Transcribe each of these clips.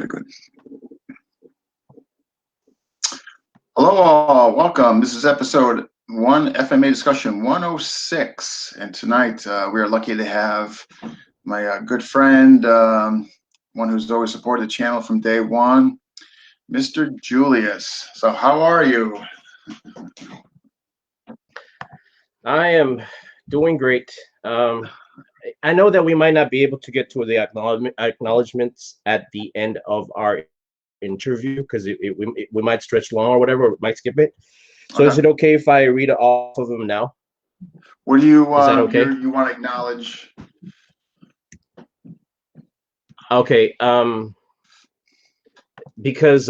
Good, good. Hello all, welcome. This is episode 1, FMA discussion 106. And tonight we are lucky to have my good friend, one who's always supported the channel from day one, Mr. Julius. So how are you? I am doing great. I know that we might not be able to get to the acknowledgements at the end of our interview because we might stretch long or whatever, or might skip it. So okay. Is it okay if I read off of them now? What do you is that okay? You want to acknowledge? Okay. Because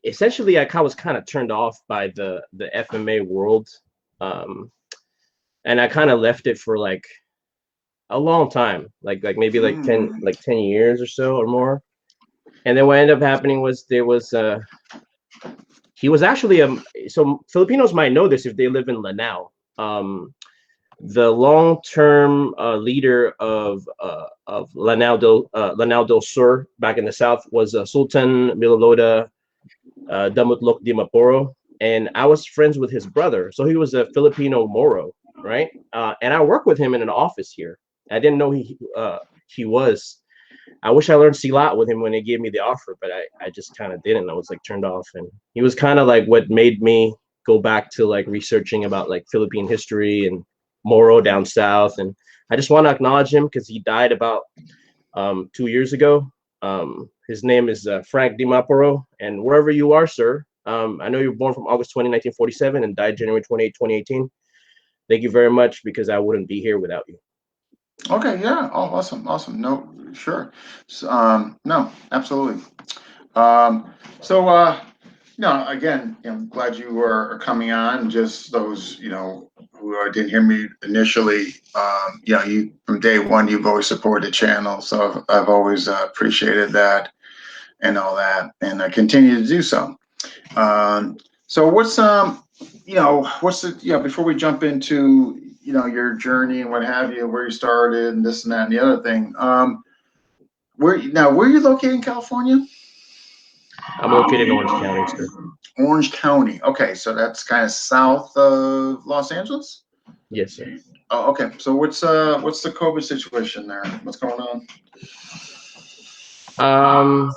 essentially I was kind of turned off by the FMA world, and I kind of left it for like a long time, like maybe like 10 years or so or more. And then what ended up happening was there was he was actually so Filipinos might know this if they live in Lanao. The long-term leader of Lanao del Sur back in the south was Sultan Miloloda Damutlok di Maporo, and I was friends with his brother, so he was a Filipino Moro, right? And I worked with him in an office here. I didn't know he was. I wish I learned Silat with him when they gave me the offer, but I just kind of didn't. I was like turned off, and he was kind of like what made me go back to like researching about like Philippine history and Moro down south. And I just want to acknowledge him because he died about 2 years ago. His name is Frank Di Maporo, and wherever you are, sir, I know you were born from August 20, 1947 and died January 28, 2018. Thank you very much, because I wouldn't be here without you. Okay, yeah. Oh, awesome. No, sure. So, no, absolutely. Again, I'm glad you are coming on. Just those, who didn't hear me initially, you from day one, you've always supported the channel. So I've always appreciated that and all that, and I continue to do so. So what's before we jump into your journey and what have you, where you started and this and that and the other thing, where are you located in California? I'm located in Orange County, sir. Orange County. Okay, so that's kind of south of Los Angeles? Yes, sir. Oh, okay. So what's the COVID situation there? What's going on?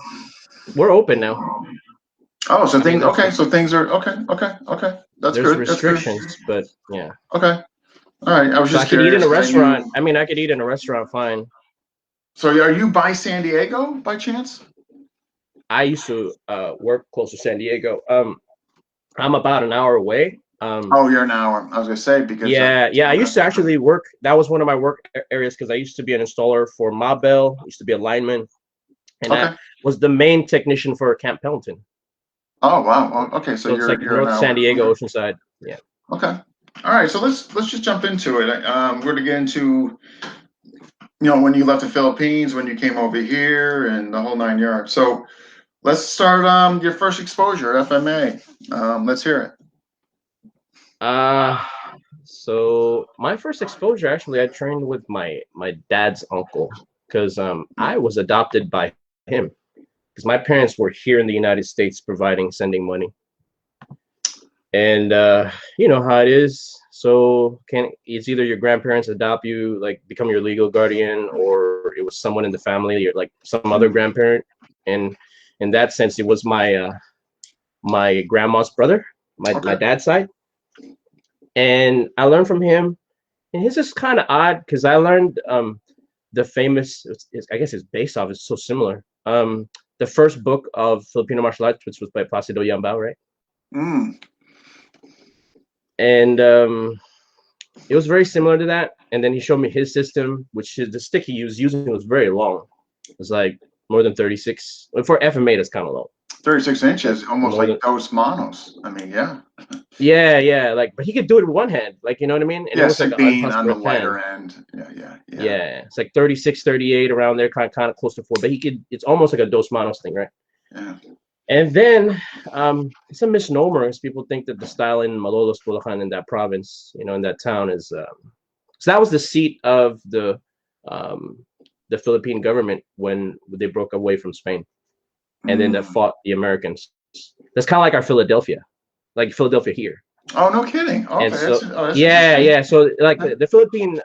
We're open now. Oh, so things okay. So things are okay. That's There's good. restrictions, but yeah. Okay. All right. I was just curious. I could eat in a restaurant. I could eat in a restaurant fine. So are you by San Diego by chance? I used to work close to San Diego. I'm about an hour away. Oh, you're an hour. I was gonna say because I used to actually work. That was one of my work areas because I used to be an installer for Ma Bell. I used to be a lineman, and I was the main technician for Camp Pendleton. Oh wow. Okay, so it's like North San Diego, Oceanside. Yeah. Okay. All right. So let's just jump into it. We're gonna get into when you left the Philippines, when you came over here, and the whole 9 yards. So let's start your first exposure at FMA. Let's hear it. So my first exposure, actually, I trained with my dad's uncle because I was adopted by him because my parents were here in the United States sending money. And you know how it is. So it's either your grandparents adopt you, like become your legal guardian, or it was someone in the family or like some other grandparent. And in that sense, it was my my grandma's brother, my dad's side. And I learned from him, and his is kind of odd because I learned the famous, I guess it's based off, it's so similar. The first book of Filipino martial arts, which was by Placido Yambao, right? And it was very similar to that. And then he showed me his system, which is the stick he was using was very long. It was like more than 36. For FMA, that's kind of low. 36 inches, almost like Dos Manos. I mean, yeah. Yeah. Like, but he could do it with one hand. Like, you know what I mean? And it was like being on the lighter end. Yeah. It's like 36, 38 around there, kind of close to 4. But it's almost like a Dos Manos thing, right? Yeah. And then it's a misnomer because people think that the style in Malolos, Bulacan, in that province, in that town is. So that was the seat of the the Philippine government when they broke away from Spain, and then that fought the Americans. That's kind of like our Philadelphia, like Philadelphia here. Oh, no kidding. Okay, And so that's yeah, interesting. yeah. So like the Philippine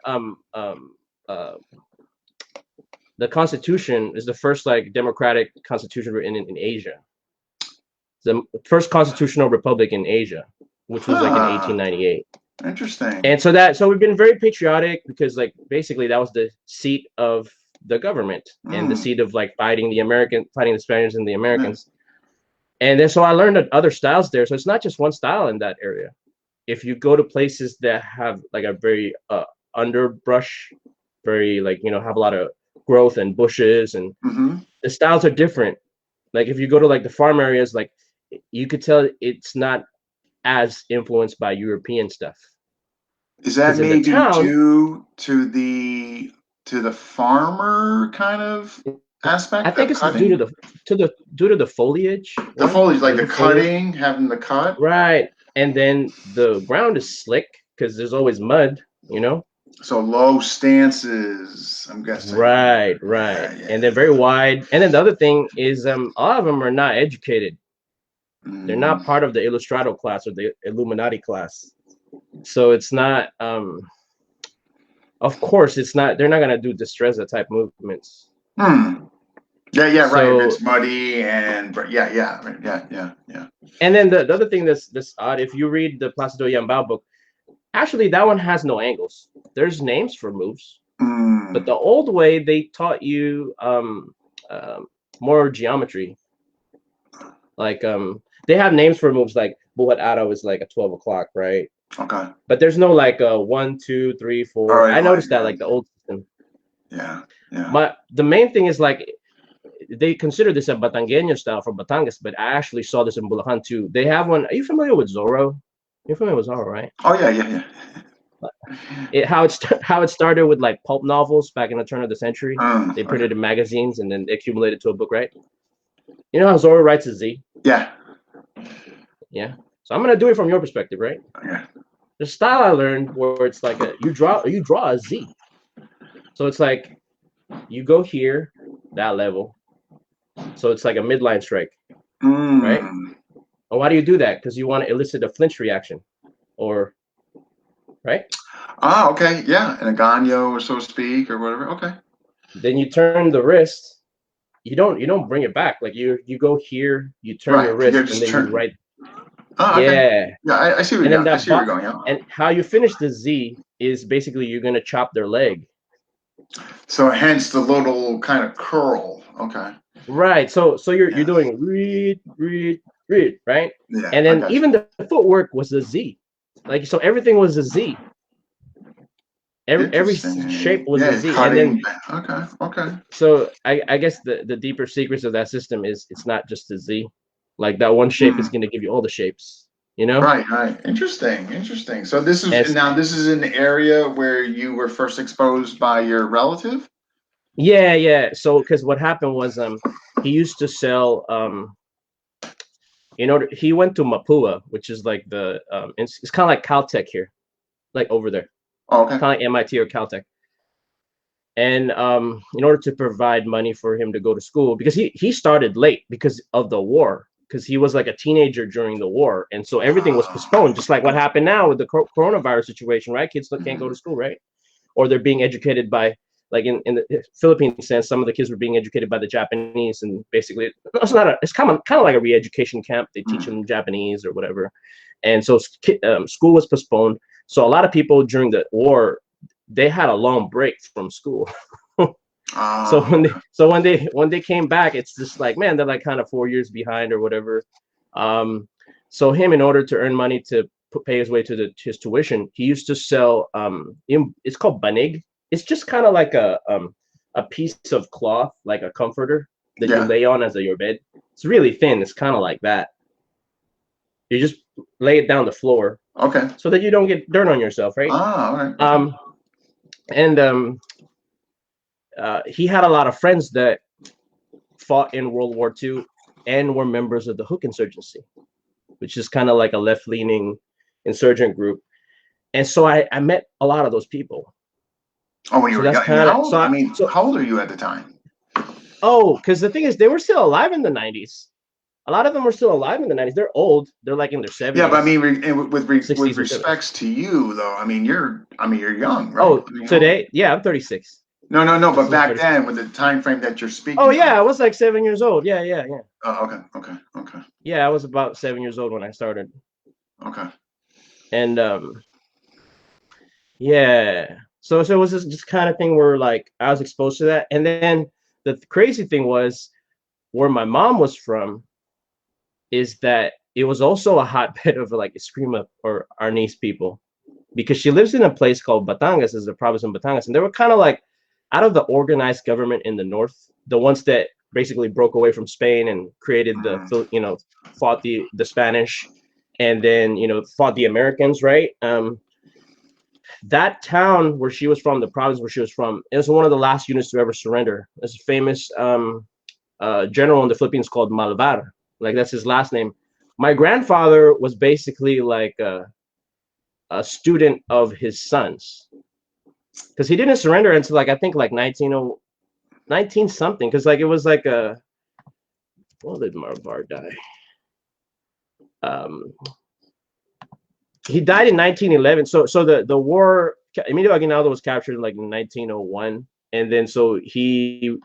the Constitution is the first like democratic constitution written in Asia. The first constitutional republic in Asia, which was like in 1898. Interesting. And so we've been very patriotic because like basically that was the seat of the government and the seat of like fighting the Spaniards and the Americans. And then so I learned other styles there. So it's not just one style in that area. If you go to places that have like a very underbrush, very like, you know, have a lot of growth and bushes, and the styles are different. Like if you go to like the farm areas, like you could tell it's not as influenced by European stuff. Is that maybe due to the farmer kind of aspect? I think it's due to the foliage. The foliage, like the cutting, having the cut. Right. And then the ground is slick because there's always mud, you know? So low stances, I'm guessing. Right. Yeah. And then very wide. And then the other thing is a lot of them are not educated. They're not part of the Ilustrado class or the Illuminati class. So it's not of course it's not, they're not gonna do Destreza type movements. Yeah, right. It's muddy and yeah. And then the other thing that's odd, if you read the Placido Yambao book, actually that one has no angles. There's names for moves, but the old way they taught you more geometry. Like they have names for moves, like Buhat Aro is like a 12 o'clock, right? Okay. But there's no like a 1, 2, 3, 4. Right, I noticed that like the old system. Yeah. But the main thing is like they consider this a Batangueño style from Batangas, but I actually saw this in Bulacan too. They have one. Are you familiar with Zorro? You're familiar with Zorro, right? Oh yeah. How it started with like pulp novels back in the turn of the century. They printed in magazines and then accumulated to a book, right? You know how Zorro writes a Z? Yeah. So I'm gonna do it from your perspective, right? Yeah. The style I learned where it's like you draw a Z. So it's like you go here, that level. So it's like a midline strike, right? And why do you do that? Because you want to elicit a flinch reaction, or right? Okay, yeah, an aganyo, so to speak, or whatever. Okay. Then you turn the wrist. You don't bring it back. Like you go here, you turn your wrist, and then you right. Okay. Yeah, I see where you're going. I see where you're going. Yeah. And how you finish the Z is basically you're gonna chop their leg. So hence the little kind of curl. Okay. Right. So you're doing read, right? Yeah. And then even the footwork was a Z. Like so everything was a Z. Every shape was a Z. Cutting. And then okay. So I guess the deeper secrets of that system is it's not just a Z. Like that one shape is going to give you all the shapes, you know? Right. Interesting. So this is an area where you were first exposed by your relative? Yeah. So because what happened was he used to sell he went to Mapua, which is like the it's kind of like Caltech here, like over there. Oh, okay. Kind of like MIT or Caltech. And in order to provide money for him to go to school, because he started late because of the war, because he was like a teenager during the war, and so everything was postponed, just like what happened now with the coronavirus situation, right? Kids can't go to school, right? Or they're being educated by, like in the Philippine sense, some of the kids were being educated by the Japanese, and basically it's kind of like a re-education camp. They teach them Japanese or whatever, and so school was postponed. So a lot of people during the war, they had a long break from school. So when they came back, it's just like, man, they're like kind of 4 years behind or whatever. So him, in order to earn money to pay his way to his tuition, he used to sell it's called banig. It's just kind of like a piece of cloth, like a comforter that you lay on as your bed. It's really thin. It's kind of like that. You just lay it down the floor, okay, so that you don't get dirt on yourself, right? All right. He had a lot of friends that fought in World War II and were members of the Hook Insurgency, which is kind of like a left-leaning insurgent group. And so I met a lot of those people. Oh, when you So were that's young. kind of I mean, so. how old are you at the time? Oh, because the thing is, they were still alive in the 90s. A lot of them were still alive in the 90s. They're old. They're like in their Yeah, but I 70s, mean, with 60s, or 70s. respects to you, though, I mean, you're young, right? Oh, I mean, today? Yeah, I'm 36. no, This but is my back 36. then, with the time frame that you're Oh, speaking yeah, of. I was like 7 years old. Yeah, yeah, yeah. Oh, okay, Yeah, I was about 7 years old when I started. okay. And yeah. So it was just kind of thing where like I was exposed to that. And then the crazy thing was where my mom was from is that it was also a hotbed of like Eskrima or Arnis people because she lives in a place called Batangas, is a province in Batangas, and they were kind of like out of the organized government in the north, the ones that basically broke away from Spain and created fought the Spanish, and then fought the Americans, right? That town where she was from, the province where she was from, it was one of the last units to ever surrender. There's a famous general in the Philippines called Malvar, like that's his last name. My grandfather was basically like a student of his son's because he didn't surrender until like I think like 19 something, because like it was like a when did Marvar die? Um, he died in 1911. So the war, Emilio Aguinaldo was captured in like 1901, and then so he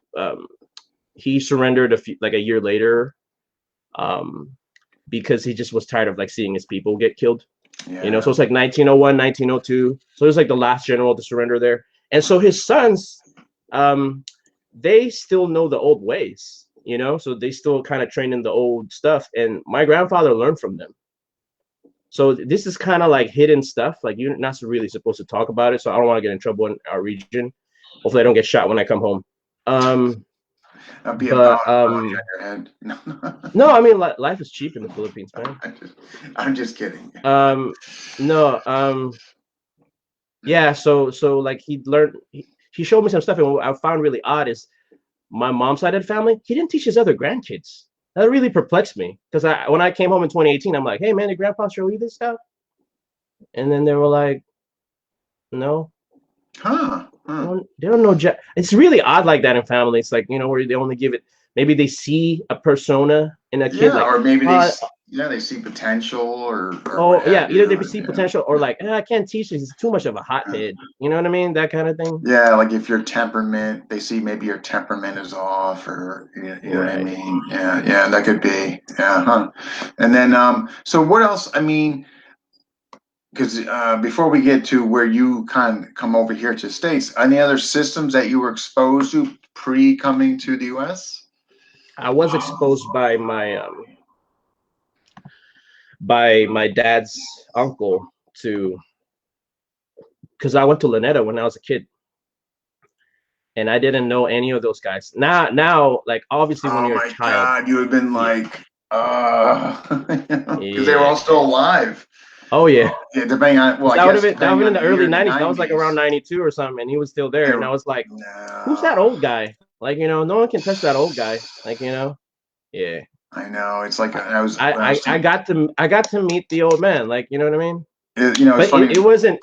surrendered a year later, um, because he just was tired of like seeing his people get killed. Yeah. So it's like 1901, 1902. So it was like the last general to surrender there. And so his sons, they still know the old ways, so they still kind of train in the old stuff. And my grandfather learned from them. So this is kind of like hidden stuff. Like you're not really supposed to talk about it. So I don't want to get in trouble in our region. Hopefully I don't get shot when I come home. That'd be But about on your head. no, I mean life is cheap in the Philippines, man. I'm just kidding. No, yeah. So like he learned. He showed me some stuff, and what I found really odd is my mom's side of the family. He didn't teach his other grandkids. That really perplexed me because when I came home in 2018, I'm like, hey man, did grandpa show you this stuff? And then they were like, no. Huh. They don't know. It's really odd like that in families, like where they only give it. Maybe they see a persona in a kid, like or maybe they see potential or oh yeah, either they like, see potential or like I can't teach this. It's too much of a hothead. You know what I mean? That kind of thing. Yeah, like if your temperament, they see maybe your temperament is off, or you know what I mean? Yeah, that could be. Yeah, huh. And then, so what else? I mean, because before we get to where you kind of come over here to the States, any other systems that you were exposed to pre coming to the US? I was exposed by my dad's uncle to, because I went to Lanetta when I was a kid, and I didn't know any of those guys. Now, like obviously when Oh you're a my child, God, you would have been like, because they were all yeah. still alive. Oh yeah. Yeah, depending on, well, That I would have guess been depending in on the the year, early the 90s. That was like 90s. around 92 or something, and he was still there. They And I were, was like, who's that no. old guy? Like, no one can touch that old guy. Like, yeah. I know. It's like I was when I I was I got to meet the old man. Like, you know what I mean? it's But funny. it wasn't.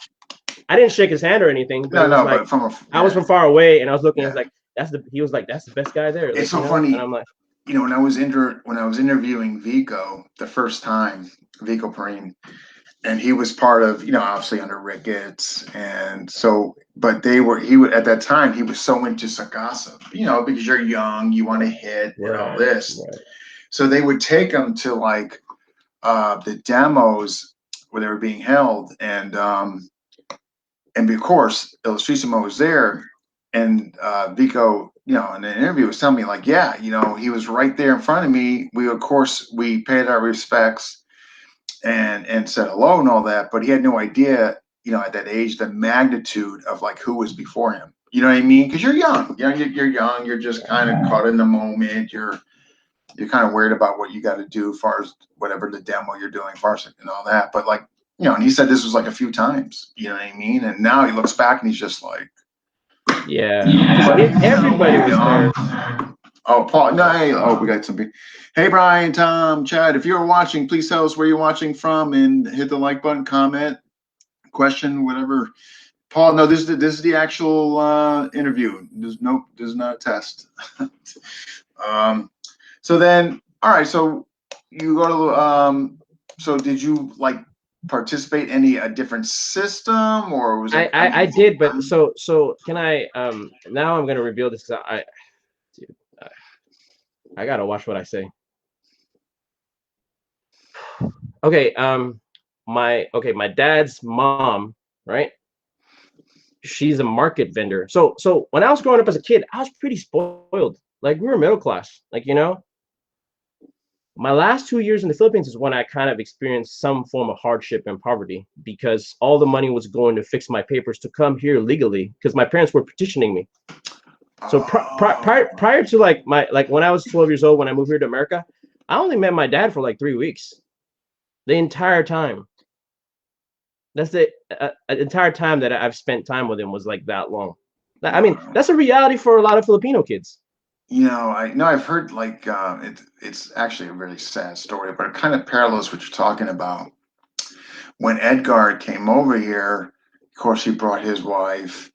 I didn't shake his hand or anything. But it was No, like but from I was from far away, and I was looking. I was yeah. like, he was like, that's the best guy there. Like, It's so funny. And I'm like, When I was interviewing Vico the first time, Vico Perrine, and he was part of, obviously under Ricketts, and so, but he would at that time he was so into gossip, because you're young, you want to hit and all this. Right. So they would take him to like the demos where they were being held, and of course Illustrisimo was there, and Vico, in the interview was telling me like, yeah, he was right there in front of me. We paid our respects and said hello and all that, but he had no idea, at that age, the magnitude of like who was before him. You know what I mean? Because you're young, you're young, you're just kind of caught in the moment. You're kind of worried about what you got to do as far as whatever the demo you're doing, and all that. But like, and he said this was like a few times, you know what I mean? And now he looks back and he's just like, yeah. Everybody was there. Oh, Paul, no, hey, we got some. Hey, Brian, Tom, Chad, if you're watching, please tell us where you're watching from and hit the like button, comment, question, whatever. Paul, no, this is the actual interview. This is not a test. So then, all right. So you go to so did you like participate in any a different system, or was it? I did, but so can I now I'm gonna reveal this because dude, I gotta watch what I say. Okay, my dad's mom, right? She's a market vendor. So when I was growing up as a kid, I was pretty spoiled. Like we were middle class, like my last 2 years in the Philippines is when I kind of experienced some form of hardship and poverty because all the money was going to fix my papers to come here legally because my parents were petitioning me. So prior to like when I was 12 years old when I moved here to America, I only met my dad for like 3 weeks. The entire time. That's the entire time that I've spent time with him was like that long. I mean, that's a reality for a lot of Filipino kids. I've heard like it's actually a really sad story, but it kind of parallels what you're talking about. When Edgar came over here, of course, he brought his wife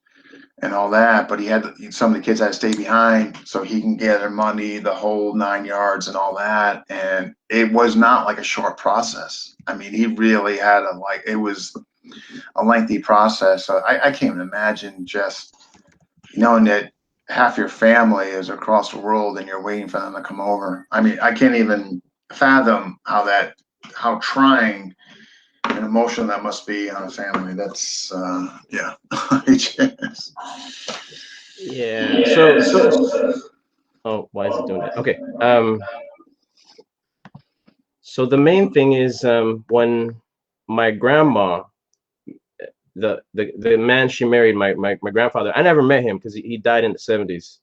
and all that, but he had some of the kids had to stay behind so he can get their money, the whole 9 yards and all that. And it was not like a short process. I mean, he really had it was a lengthy process. So I can't imagine just knowing that half your family is across the world and you're waiting for them to come over. I mean, I can't even fathom how trying and emotional that must be on a family. That's yeah. Yeah. Oh, why is it doing that? Okay. So the main thing is when my grandma, the man she married, my grandfather, I never met him because he died in the 70s.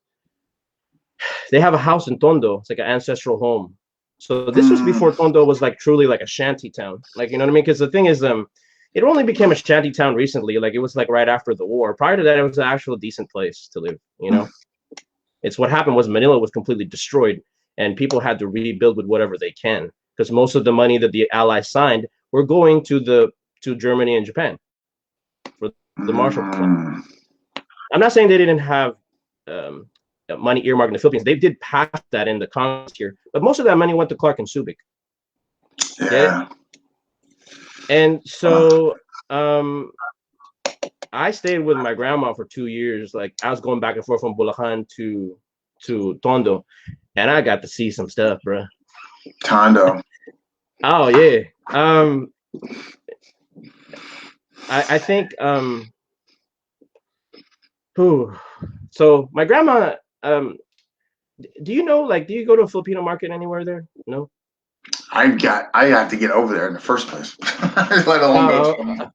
They have a house in Tondo. It's like an ancestral home. So this was before Tondo was like truly like a shanty town. Like, you know what I mean? Because the thing is, it only became a shanty town recently. Like it was like right after the war. Prior to that, it was an actual decent place to live, It's what happened was Manila was completely destroyed and people had to rebuild with whatever they can. Because most of the money that the Allies signed were going to Germany and Japan for the Marshall Plan. I'm not saying they didn't have money earmarked in the Philippines. They did pass that in the Congress here, but most of that money went to Clark and Subic. Yeah. And so I stayed with my grandma for 2 years. Like I was going back and forth from Bulacan to Tondo, and I got to see some stuff, bro. Tondo. Oh yeah. I think so my grandma do you go to a Filipino market anywhere there? No. I have to get over there in the first place. let alone go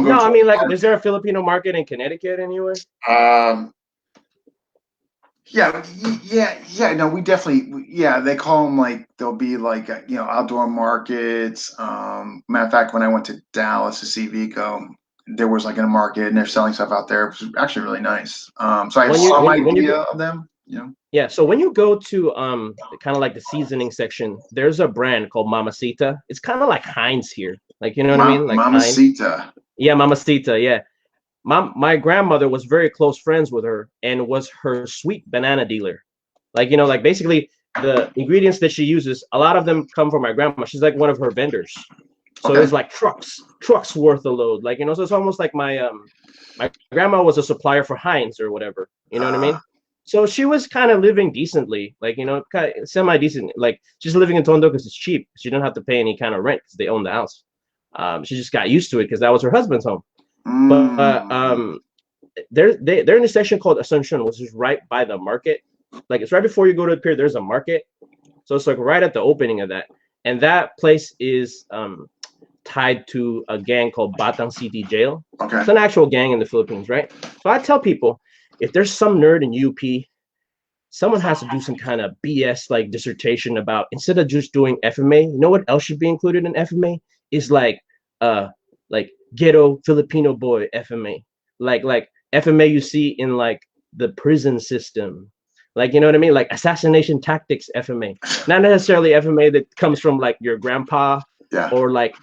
no, I mean, like, is there a Filipino market in Connecticut anywhere? Yeah. No, we definitely, they call them like, there'll be like, outdoor markets. Matter of fact, when I went to Dallas to see Vico, there was like a market and they're selling stuff out there. It was actually really nice. So I have some idea of them, Yeah, so when you go to kind of like the seasoning section, there's a brand called Mamacita. It's kind of like Heinz here. Like, you know what I mean? Like Mamacita. Heinz. Yeah, Mamacita, yeah. My grandmother was very close friends with her and was her sweet banana dealer. Like, like basically the ingredients that she uses, a lot of them come from my grandma. She's like one of her vendors. So it was like trucks worth a load. Like, so it's almost like my grandma was a supplier for Heinz or whatever. You know what I mean? So she was kind of living decently, like, kind of semi-decent. Like she's living in Tondo because it's cheap. She didn't have to pay any kind of rent because they own the house. She just got used to it because that was her husband's home. But they're in a section called Asuncion, which is right by the market. Like it's right before you go to the pier, there's a market. So it's like right at the opening of that. And that place is tied to a gang called Batang City Jail. Okay. It's an actual gang in the Philippines, right? So I tell people, if there's some nerd in UP, someone has to do some kind of BS like dissertation about, instead of just doing FMA, you know what else should be included in FMA? Is like ghetto Filipino boy FMA. Like FMA you see in like the prison system. Like, you know what I mean? Like assassination tactics FMA. Not necessarily FMA that comes from like your grandpa or like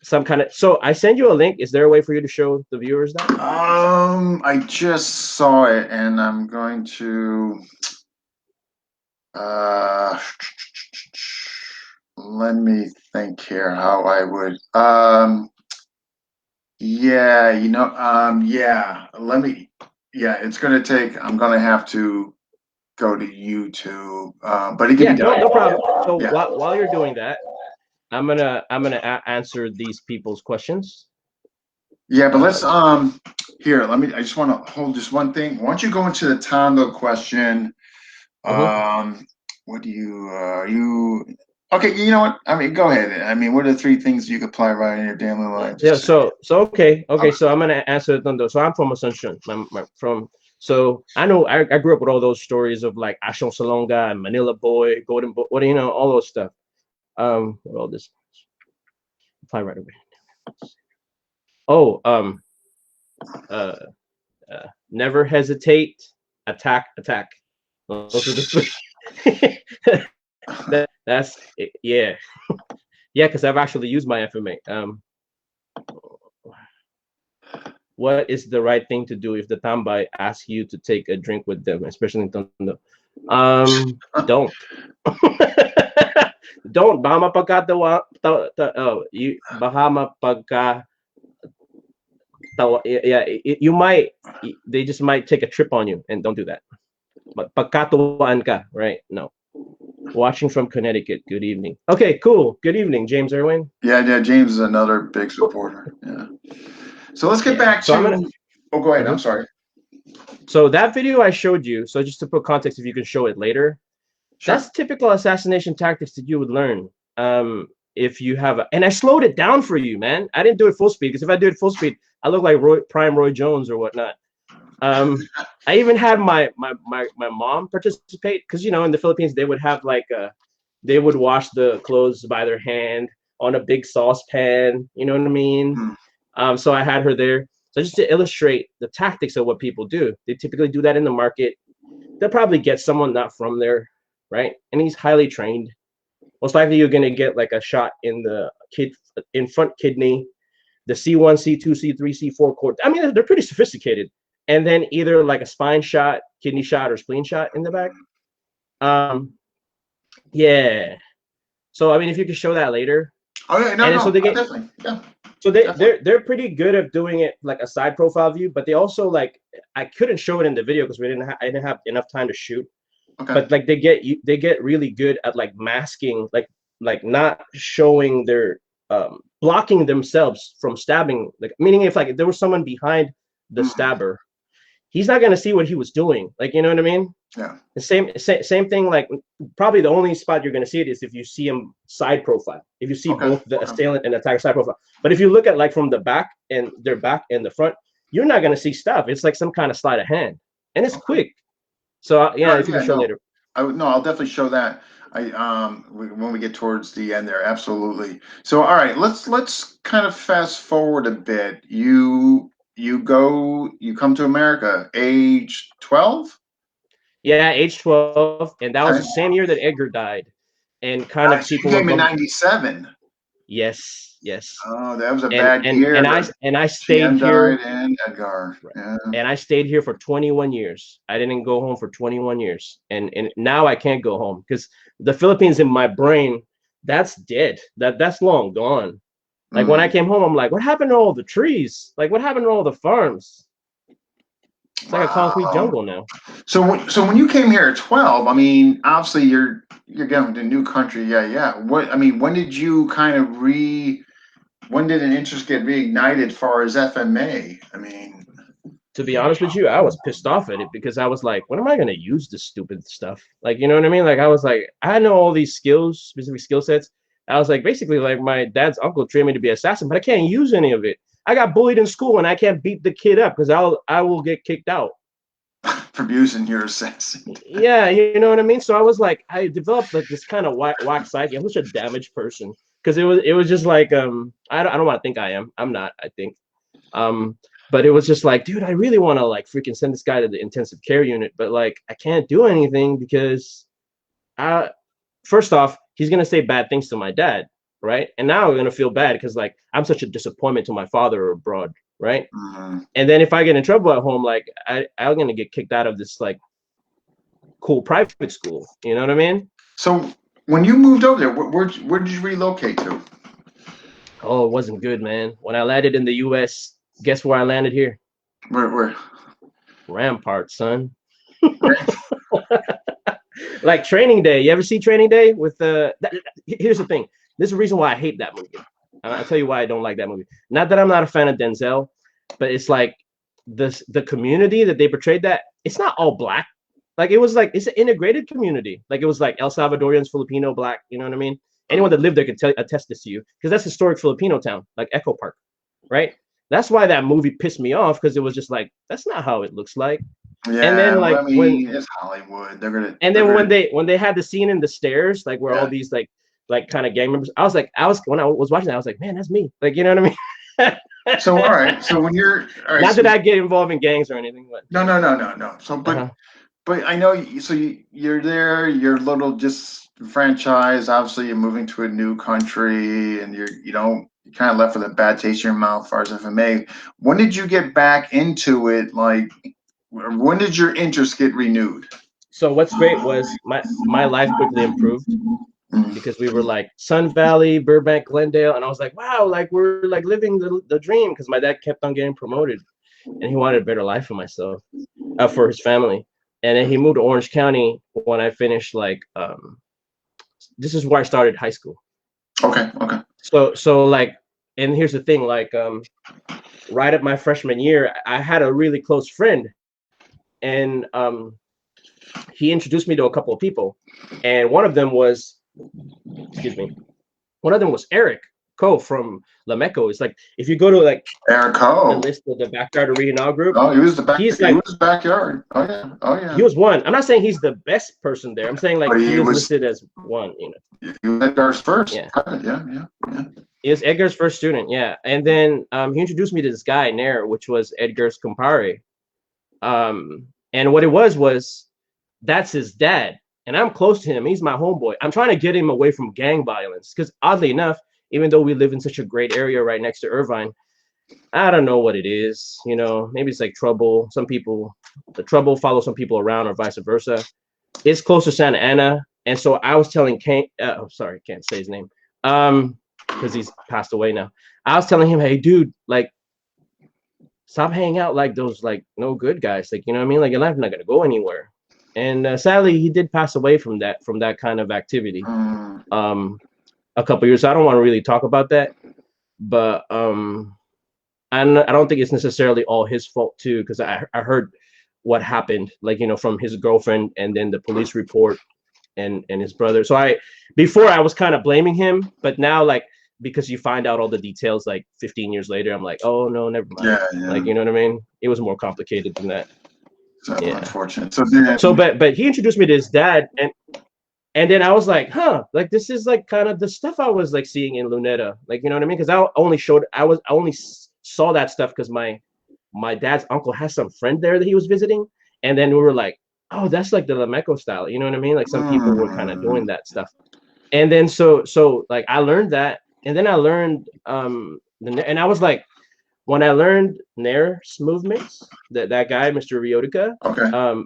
some kind of. So I send you a link. Is there a way for you to show the viewers that? I just saw it, and I'm going to. Let me think here how I would. Yeah, yeah. It's gonna take. I'm gonna have to go to YouTube, but it can Yeah, be done. no problem. So Yeah. while you're doing that, I'm gonna answer these people's questions. Yeah, but let's here. I just want to hold just one thing. Why don't you go into the Tondo question? What do you? Okay, you know what? I mean, go ahead. I mean, what are the three things you could apply right in your daily life? Yeah. So okay. So I'm gonna answer the Tondo. So I'm from Ascension. So I know I grew up with all those stories of like Ashon Salonga and Manila Boy, Golden Boy, what all those stuff. What all this? Apply right away. Oh, never hesitate, attack. Those are the three. That's yeah, because I've actually used my FMA. What is the right thing to do if the tambay asks you to take a drink with them, especially in Tondo? Don't. Don't. Bahama pagkatawa. Bahama pagka. Yeah, you might. They just might take a trip on you, and don't do that. But pagkatawaan ka, right? No. Watching from Connecticut. Good evening. Okay, cool. Good evening, James Irwin. Yeah. James is another big supporter. Yeah. So let's get back to. Oh, go ahead. I'm sorry. So that video I showed you. So just to put context, if you can show it later, sure. That's typical assassination tactics that you would learn. If you have and I slowed it down for you, man. I didn't do it full speed because if I do it full speed, I look like Prime Roy Jones or whatnot. I even had my mom participate because in the Philippines they would have like they would wash the clothes by their hand on a big saucepan. You know what I mean? So I had her there. So just to illustrate the tactics of what people do, they typically do that in the market. They'll probably get someone not from there, right? And he's highly trained. Most likely you're gonna get like a shot in the front kidney, the C1, C2, C3, C4 cord. I mean, they're pretty sophisticated. And then either like a spine shot, kidney shot, or spleen shot in the back. Yeah. So I mean, if you could show that later. Oh yeah, so they get definitely. Yeah. So they're pretty good at doing it like a side profile view, but they also like I couldn't show it in the video because I didn't have enough time to shoot. Okay. But like they get really good at like masking, like not showing their blocking themselves from stabbing. Like meaning if there was someone behind the stabber, he's not gonna see what he was doing. Like you know what I mean? Yeah. The same thing. Like probably the only spot you're gonna see it is if you see him side profile. If you see both the assailant and attacker side profile. But if you look at like from the back and their back and the front, you're not gonna see stuff. It's like some kind of sleight of hand, and it's quick. So if you can show later. I'll definitely show that. When we get towards the end there, absolutely. So all right, let's kind of fast forward a bit. You come to America age 12? Yeah, age 12, and that was the same year that Edgar died. And kind of people came in 97. Yes. Oh, that was a bad year. And I stayed here. And Edgar. Yeah. And I stayed here for 21 years. I didn't go home for 21 years. And now I can't go home because the Philippines in my brain, that's dead. That's long gone. Like when I came home, I'm like, what happened to all the trees? Like what happened to all the farms? It's like a concrete jungle now. So when you came here at 12, I mean, obviously you're getting to a new country. Yeah. When did you kind of when did an interest get reignited as far as FMA? I mean, to be honest with you, I was pissed off at it because I was like, when am I going to use this stupid stuff? Like, you know what I mean? Like, I was like, I know all these skills, specific skill sets. I was like, basically, like my dad's uncle trained me to be an assassin, but I can't use any of it. I got bullied in school and I can't beat the kid up because I will get kicked out. For using your assassin. Yeah, you know what I mean? So I was like, I developed like this kind of whack psyche. I'm such a damaged person. Because it was just like I don't want to think I am. I'm not, I think. But it was just like, dude, I really want to like freaking send this guy to the intensive care unit, but like I can't do anything because first off, he's gonna say bad things to my dad. right? And now I'm gonna feel bad because like I'm such a disappointment to my father abroad, right? And then if I get in trouble at home, like I'm gonna get kicked out of this like cool private school. You know what I mean? So when you moved over there, where did you relocate to? Oh, it wasn't good, man. When I landed in the U.S., guess where I landed here? Where? Rampart, son. Like Training Day. You ever see Training Day with here's the thing. This is the reason why I hate that movie. I'll tell you why I don't like that movie. Not that I'm not a fan of Denzel, but it's like the community that they portrayed, that it's not all black. Like it was like it's an integrated community. Like it was like El Salvadorians, Filipino, black. You know what I mean? Anyone that lived there can attest this to you, because that's historic Filipino town, like Echo Park, right? That's why that movie pissed me off, because it was just like that's not how it looks like. Yeah, and then like I mean, when it's Hollywood, when they had the scene in the stairs, like where all these like kind of gang members, when I was watching that, I was like, man, that's me. Like, you know what I mean? So all right, so when you're all right, not that I get involved in gangs or anything, but no. So but I know you're there, you're a little just franchise. Obviously, you're moving to a new country, and you kind of left with a bad taste in your mouth as far as FMA. When did you get back into it? Like, when did your interest get renewed? So what's great was my life quickly improved, because we were like Sun Valley, Burbank, Glendale, and I was like, wow, like we're like living the dream, because my dad kept on getting promoted, and he wanted a better life for myself, for his family. And then he moved to Orange County when I finished like this is where I started high school. Okay. So like, and here's the thing, like right at my freshman year, I had a really close friend, and he introduced me to a couple of people, and one of them was Eric Coe from Lameco. It's like if you go to like Eric Coe, the list of the Backyard Arena group. Oh, he was the back. He was backyard. Oh yeah. He was one. I'm not saying he's the best person there. I'm saying like he was listed as one. You know, he was Edgar's first. Yeah. He was Edgar's first student. Yeah, and then he introduced me to this guy Ner, which was Edgar's compadre. And what it was that's his dad. And I'm close to him. He's my homeboy. I'm trying to get him away from gang violence, because oddly enough, even though we live in such a great area right next to Irvine, I don't know what it is. You know, maybe it's like trouble. The trouble follows some people around, or vice versa. It's close to Santa Ana. And so I was telling Kane, sorry, can't say his name, because he's passed away now. I was telling him, hey, dude, like, stop hanging out like those like no good guys. Like, you know what I mean? Like, your life's not gonna go anywhere. And sadly, he did pass away from that kind of activity a couple years. So I don't want to really talk about that, but I don't think it's necessarily all his fault too, because I heard what happened, like, you know, from his girlfriend, and then the police report, and his brother. So before I was kind of blaming him, but now, like, because you find out all the details like 15 years later, I'm like, oh no, never mind. Yeah. Like, you know what I mean? It was more complicated than that. So unfortunate. But he introduced me to his dad, and then I was like, huh, like this is like kind of the stuff I was like seeing in Luneta, like, you know what I mean? Because I only saw that stuff because my dad's uncle has some friend there that he was visiting, and then we were like, oh, that's like the Lameco style, you know what I mean? Like some people were kind of doing that stuff, and then so like I learned that, and then I learned and I was like, when I learned Ner's movements, that guy, Mr. Rodicia,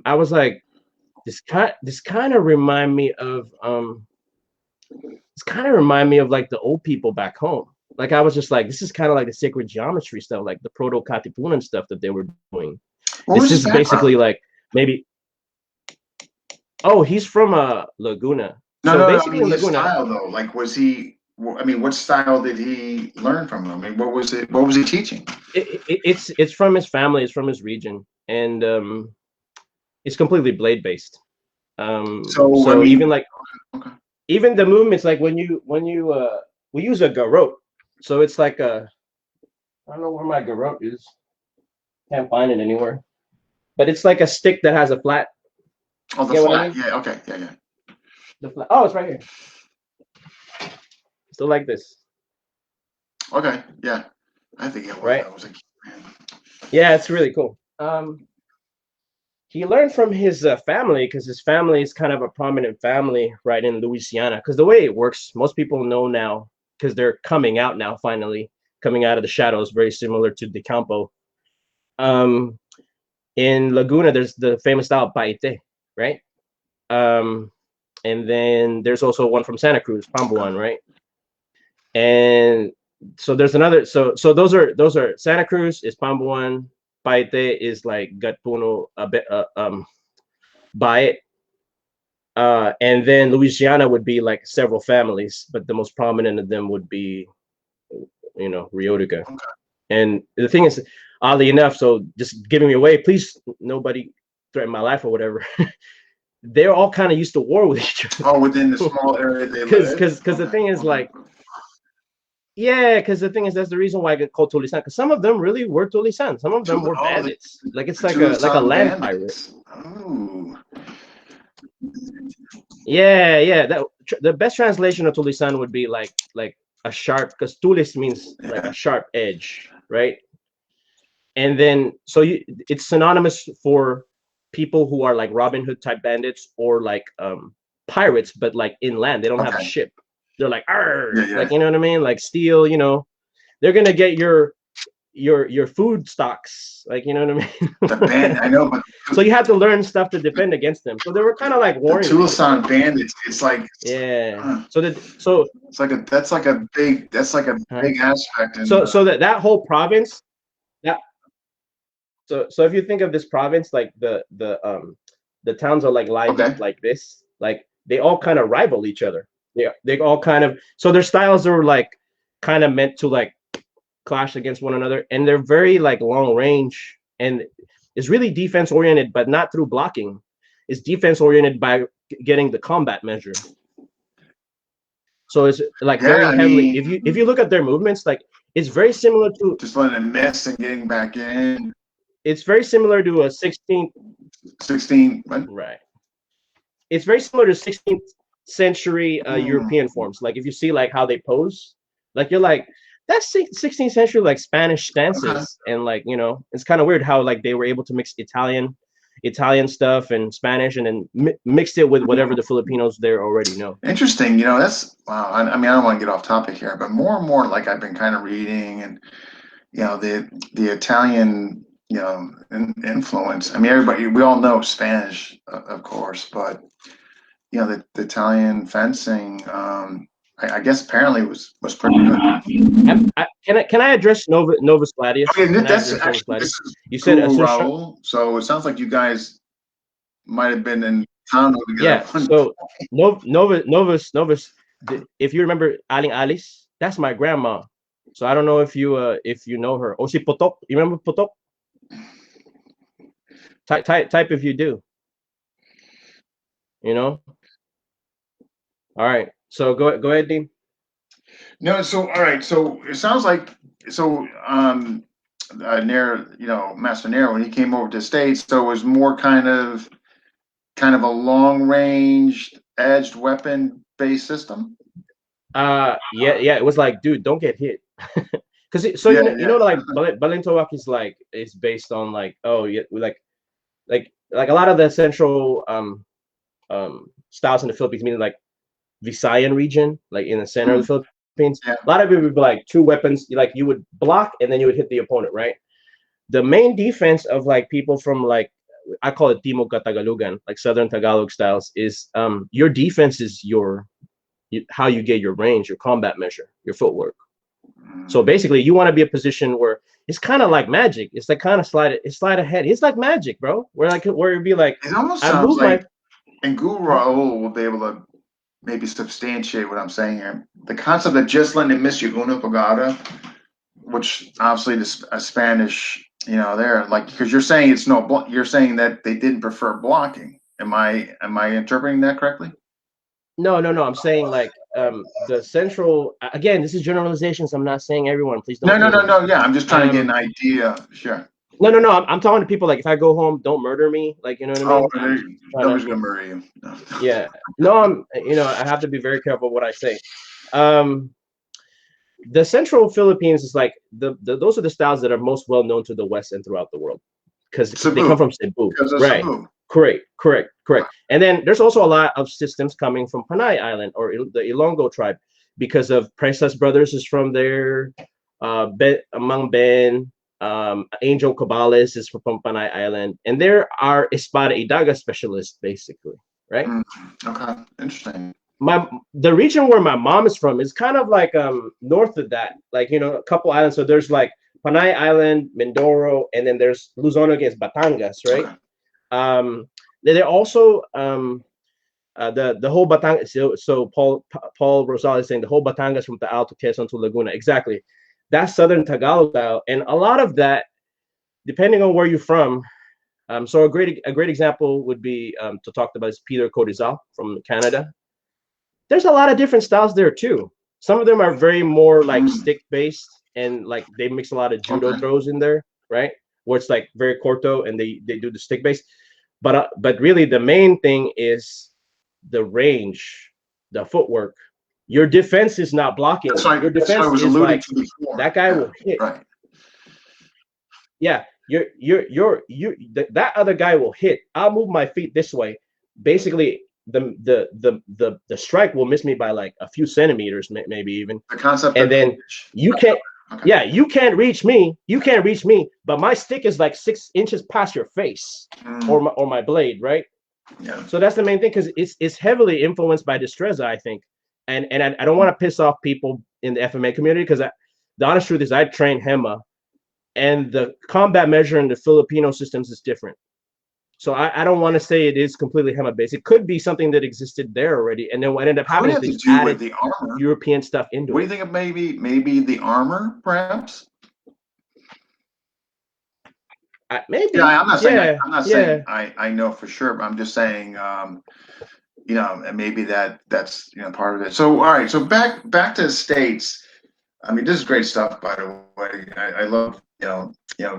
I was like, this kind of remind me of like the old people back home. Like I was just like, this is kind of like the sacred geometry stuff, like the proto Katipunan stuff that they were doing. This is basically like maybe. Oh, he's from Laguna. Basically, I mean, Laguna. Style though, like, was he? I mean, what style did he learn from him? I mean, what was he teaching? It's from his family. It's from his region, and it's completely blade based. So I mean, even like even the movements, like when you we use a garrote. So it's like I don't know where my garrote is. Can't find it anywhere. But it's like a stick that has a flat. Oh, the flat. I mean? Yeah. Okay. Yeah. The flat. Oh, it's right here. Still like this. Okay. Yeah. I think it was. Right. I was like, man. Yeah, it's really cool. He learned from his family, because his family is kind of a prominent family right in Louisiana. Because the way it works, most people know now, because they're coming out now, finally coming out of the shadows, very similar to De Campo. In Laguna, there's the famous style Paite, right? And then there's also one from Santa Cruz, Pambuan, right? And so there's another. So those are Santa Cruz is Pambuan, Paite is like Gatpuno, a bit Baet. And then Louisiana would be like several families, but the most prominent of them would be, Riotica. Okay. And the thing is, oddly enough, so just giving me away, please, nobody threaten my life or whatever. They're all kind of used to war with each other. Oh, within the small area they live. Because the thing is like, yeah, because the thing is that's the reason why I get called Tulisan. Because some of them really were Tulisan. Some of them were bandits. Like it's like a land pirate. Oh. Yeah. The best translation of Tulisan would be like a sharp, because Tulis means like a sharp edge, right? And then it's synonymous for people who are like Robin Hood type bandits or like pirates, but like inland. They don't have a ship. They're like, like, you know what I mean? Like steal, they're gonna get your food stocks, like, you know what I mean? The band, I know, but so you had to learn stuff to defend against them. So they were kind of like warring. The Tulisan bandits, it's like So it's like that's like a big aspect. So that whole province, so if you think of this province, like the towns are like lined up like this, like they all kind of rival each other. They all kind of, so their styles are like kind of meant to like clash against one another, and they're very like long range, and it's really defense oriented, but not through blocking. It's defense oriented by getting the combat measure. So it's like very heavily. If you look at their movements, like it's very similar to just letting it miss and getting back in. It's very similar to a 16. Right. It's very similar to 16th century European forms. Like if you see like how they pose, like you're like, that's 16th century like Spanish stances. And like, it's kind of weird how like they were able to mix Italian stuff and Spanish, and then mixed it with whatever the Filipinos there already know. Interesting. That's wow. I mean, I don't want to get off topic here, but more and more, like I've been kind of reading, and the Italian influence. I mean, we all know Spanish, of course, but the Italian fencing, I guess apparently was pretty good. Can I address Novus Gladius? Okay, that's actually, you said Raul, so it sounds like you guys might have been in town together. Yeah. So Novus. If you remember Aling Alice, that's my grandma. So I don't know if you know her. Oh, si Potok. You remember Potok? Type if you do. All right. So go ahead, Dean. No, so all right. So it sounds like Master Ner, when he came over to the States, so it was more kind of a long range edged weapon based system. Yeah, it was like, dude, don't get hit. Because like Balintawak is based on like, like a lot of the central styles in the Philippines, meaning like Visayan region, like in the center of the Philippines. A lot of it would be like two weapons, like you would block and then you would hit the opponent, right? The main defense of like people from like, I call it Timog Katagalugan, like Southern Tagalog styles, is your defense is how you get your range, your combat measure, your footwork. So basically, you want to be a position where it's kind of like magic. It's like kind of slide ahead. It's like magic, bro. Where it'd be like, it almost sounds like, and Guru Raul will be able to maybe substantiate what I'm saying here. The concept of just letting it miss you una pagada, which obviously a Spanish, there, like, because you're saying it's you're saying that they didn't prefer blocking. Am I interpreting that correctly? No. I'm saying like the central, again, this is generalizations. I'm not saying everyone. Please don't. No. Yeah, I'm just trying to get an idea. Sure. No. I'm talking to people like, if I go home, don't murder me. Like, you know what I mean? Nobody's gonna murder you. No. Yeah. No, I have to be very careful what I say. The central Philippines is like those are the styles that are most well known to the West and throughout the world, because they come from Cebu. Right. Cebu. Correct. And then there's also a lot of systems coming from Panay Island or the Ilonggo tribe. because of Princess Brothers is from there. Among Ben, Angel Cabales is from Panay Island, and there are Espada Idaga specialists, basically, right? Okay, interesting. The region where my mom is from is kind of like north of that, like, you know, a couple islands. So there's like Panay Island, Mindoro, and then there's Luzon against Batangas, right? Okay. They're also the whole Batangas. So Paul Rosales is saying the whole Batangas from Taal to Quezon to Laguna. Exactly. That's Southern Tagalog style, and a lot of that, depending on where you're from. So a great example would be to talk about is Peter Codizal from Canada. There's a lot of different styles there too. Some of them are very more like stick based, and like they mix a lot of judo throws in there, right? Where it's like very corto, and they do the stick based. But really the main thing is the range, the footwork. Your defense is not blocking. Your defense is like that guy will hit. Right. Yeah, that other guy will hit. I'll move my feet this way. Basically, the strike will miss me by like a few centimeters, maybe even. The concept. And then you can't. Okay. Yeah, you can't reach me. You can't reach me. But my stick is like 6 inches past your face, or my blade, right? Yeah. So that's the main thing, because it's heavily influenced by destreza, I think. And I don't want to piss off people in the FMA community, because the honest truth is I train HEMA, and the combat measure in the Filipino systems is different. So I don't want to say it is completely HEMA based. It could be something that existed there already, and then what ended up happening is they added the armor, European stuff into it. What do you think of maybe the armor, perhaps? Maybe. Yeah, I'm not saying. I'm not saying I know for sure, but I'm just saying. You know, and maybe that's part of it. So all right, so back to the States. I mean, this is great stuff, by the way. I love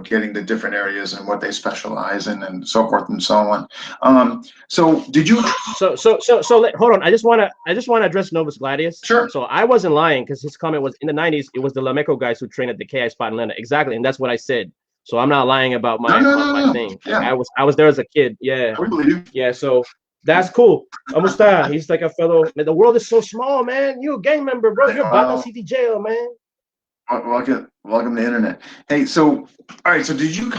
getting the different areas and what they specialize in and so forth and so on. So did you? So hold on. I just want to address Novus Gladius. Sure. So I wasn't lying, because his comment was in the 90s. It was the Lameco guys who trained at the KI spot in Atlanta. Exactly, and that's what I said. So I'm not lying about my thing. Yeah. I was there as a kid. Yeah. We believe you. Yeah. So that's cool. Amusta. He's like a fellow. Man, the world is so small, man. You a gang member, bro. You're Batang City Jail, man. Welcome to the internet. Hey, so all right. So did you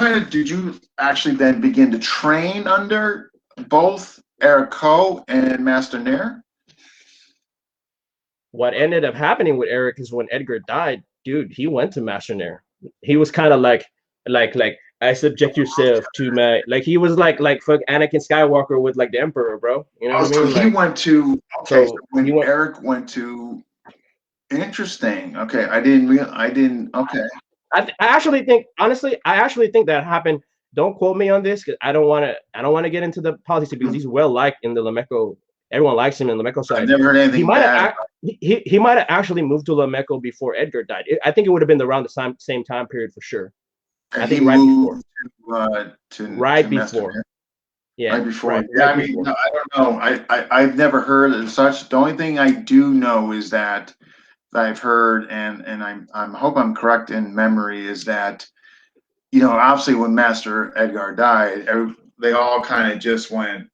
actually then begin to train under both Eric Coe and Master Ner? What ended up happening with Eric is when Edgar died, dude, he went to Master Ner. He was kind of like I subject yourself to my, like he was like fuck Anakin Skywalker with like the Emperor, bro. You know what I mean? So he went to Eric went to. Interesting. Okay, I didn't. Okay. I actually think, honestly, that happened. Don't quote me on this, because I don't want to get into the politics, because he's well liked in the Lameco. Everyone likes him in the Lameco side. I've never heard anything bad. He might have actually moved to Lameco before Edgar died. I think it would have been around the same time period for sure. I think right before. Right before. Yeah. Right before. Yeah, I mean, I don't know. I've never heard of such. The only thing I do know is that I've heard, and I hope I'm correct in memory, is that obviously when Master Edgar died, they all kind of just went,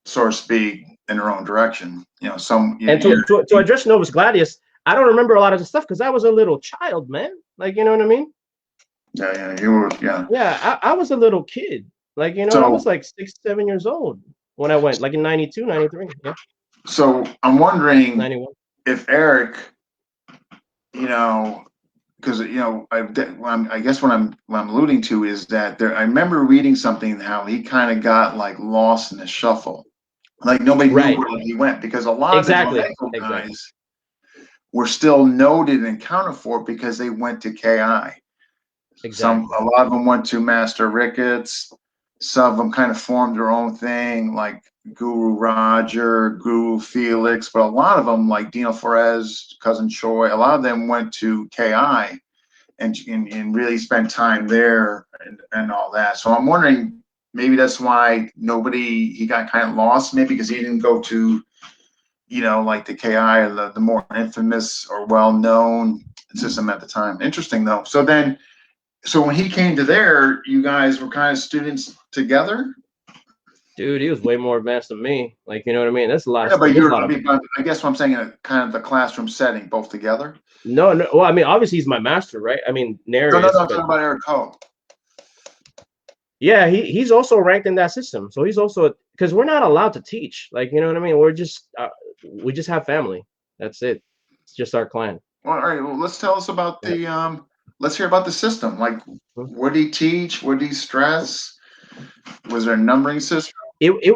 so to speak, in their own direction. To address Novus Gladius, I don't remember a lot of the stuff because I was a little child, man. Like, you know what I mean? Yeah, you were, yeah. Yeah, I was a little kid. Like, I was like 6, 7 years old when I went, like in 92, 93. Yeah. So I'm wondering 91. If Eric, because I guess what I'm alluding to is that I remember reading something how he kind of got like lost in the shuffle, like nobody knew where he went, because a lot of the guys were still noted and counted for because they went to KI. Exactly. A lot of them went to Master Ricketts. Some of them kind of formed their own thing, like Guru Roger, Guru Felix, but a lot of them, like Dino Flores, Cousin Choi, a lot of them went to KI and really spent time there and all that. So I'm wondering, maybe that's why he got kind of lost, maybe because he didn't go to, like the KI or the more infamous or well-known system at the time. Interesting though. So when he came to there, you guys were kind of students together? Dude, he was way more advanced than me. Like, you know what I mean? That's a lot of Yeah, but there's a you're, lot I of mean, but I guess what I'm saying, in a kind of the classroom setting, both together. no, no. Well, I mean, obviously he's my master, right? I mean, Ner No, no, is, no, I'm but talking about Eric Ho. yeah, he's also ranked in that system. So he's also because we're not allowed to teach. Like, you know what I mean? We just have family. That's it. It's just our clan. Well, all right, well, let's tell us about Yeah. the, let's hear about the system. Like, Mhm. what did he teach? What did he stress? Was there a numbering system? It it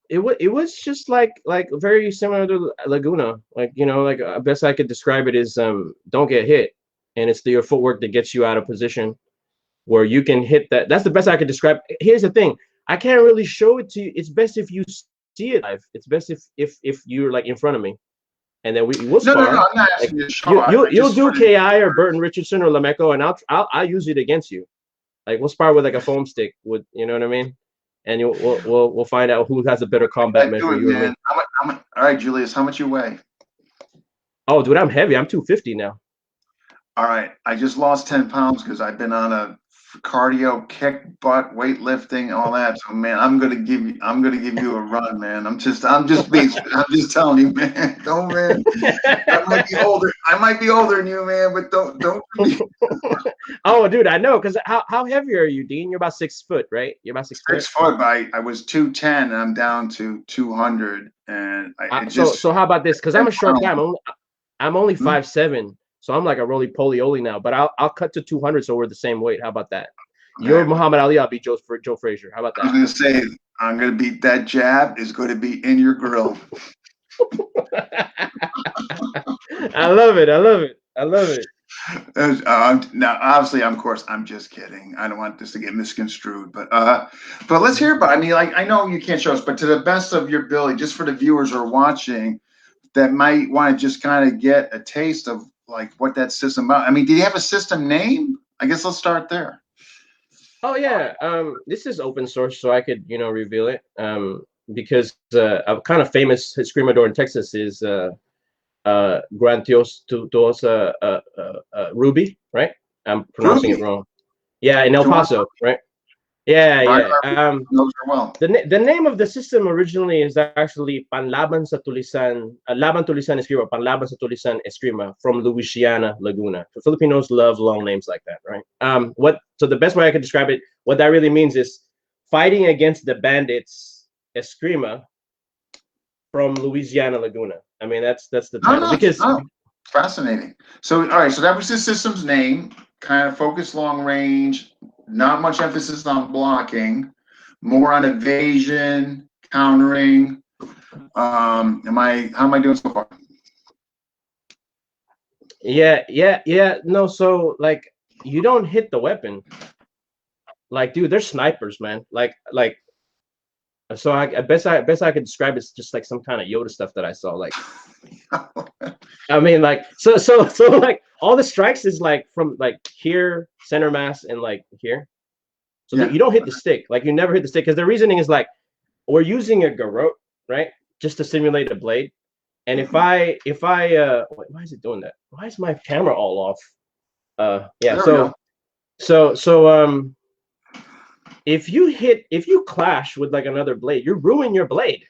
it it was just like very similar to Laguna. Like, you know, like best I could describe it is don't get hit, and it's your footwork that gets you out of position where you can hit that. That's the best I could describe. Here's the thing, I can't really show it to you. It's best if you see it live. It's best if you're like in front of me, and then we'll No, no, no, spar. I'm not Like asking you to show. I you'll just do wanted, KI or Burton Richardson or Lamecco, and I'll use it against you. Like we'll spar with like a foam stick with, you know what I mean, and we'll find out who has a better combat I do measure, it, you or me. man. All right, Julius, how much you weigh? Oh, dude, I'm heavy. I'm 250 now. All right, I just lost 10 pounds because I've been on a cardio, kick butt, weightlifting, all that. So, man, I'm gonna give you a run, man. I'm just telling you, man. Don't, man. I might be older. I might be older than you, man, but don't. Oh, dude, I know. Because how heavy are you, Dean? You're about 6 foot, right? You're about 6 foot. 6 foot, but I was 210, and I'm down to 200, and it just So how about this? Because I'm a short guy. I'm only Hmm? 5'7", so I'm like a roly poly oly now. But I'll cut to 200, so we're the same weight. How about that? You're Man, Muhammad Ali. I'll be Joe Frazier. How about I was that? gonna say I'm gonna beat that jab is going to be in your grill. I love it. I love it. I love it. Now, obviously, of course, I'm just kidding. I don't want this to get misconstrued, but let's hear about. I mean, like, I know you can't show us, but to the best of your ability, just for the viewers who are watching that might want to just kind of get a taste of like what that system about. I mean, did you have a system name? I guess let's start there. Oh yeah. This is open source, so I could reveal it. Because a kind of famous screamador in Texas is Grantios Tuos Ruby, right? I'm pronouncing it Ruby, wrong. Yeah, in El Joanne, Paso, right? Yeah, right? yeah. Knows her well. The name of the system originally is actually Panlaban sa Tulisan, Laban Tulisan Eskrima, Panlaban sa Tulisan Eskrima from Louisiana, Laguna. The Filipinos love long names like that, right? So the best way I could describe it, what that really means is fighting against the bandits Eskrima from Louisiana, Laguna. I mean, that's the No, title because no, fascinating. So, all right, so that was the system's name. Kind of focus long range. Not much emphasis on blocking. More on evasion, countering. How am I doing so far? yeah. No, so like you don't hit the weapon. Like, dude, they're snipers, man. Like so I best I could describe it's just like some kind of Yoda stuff that I saw. Like, I mean, like so like all the strikes is like from like here, center mass, and like here. So that Yeah. you don't hit the stick. Like you never hit the stick because the reasoning is like we're using a garrote, right? Just to simulate a blade. And if I why is it doing that? Why is my camera all off? Yeah, There we go. so if you clash with like another blade, you ruin your blade.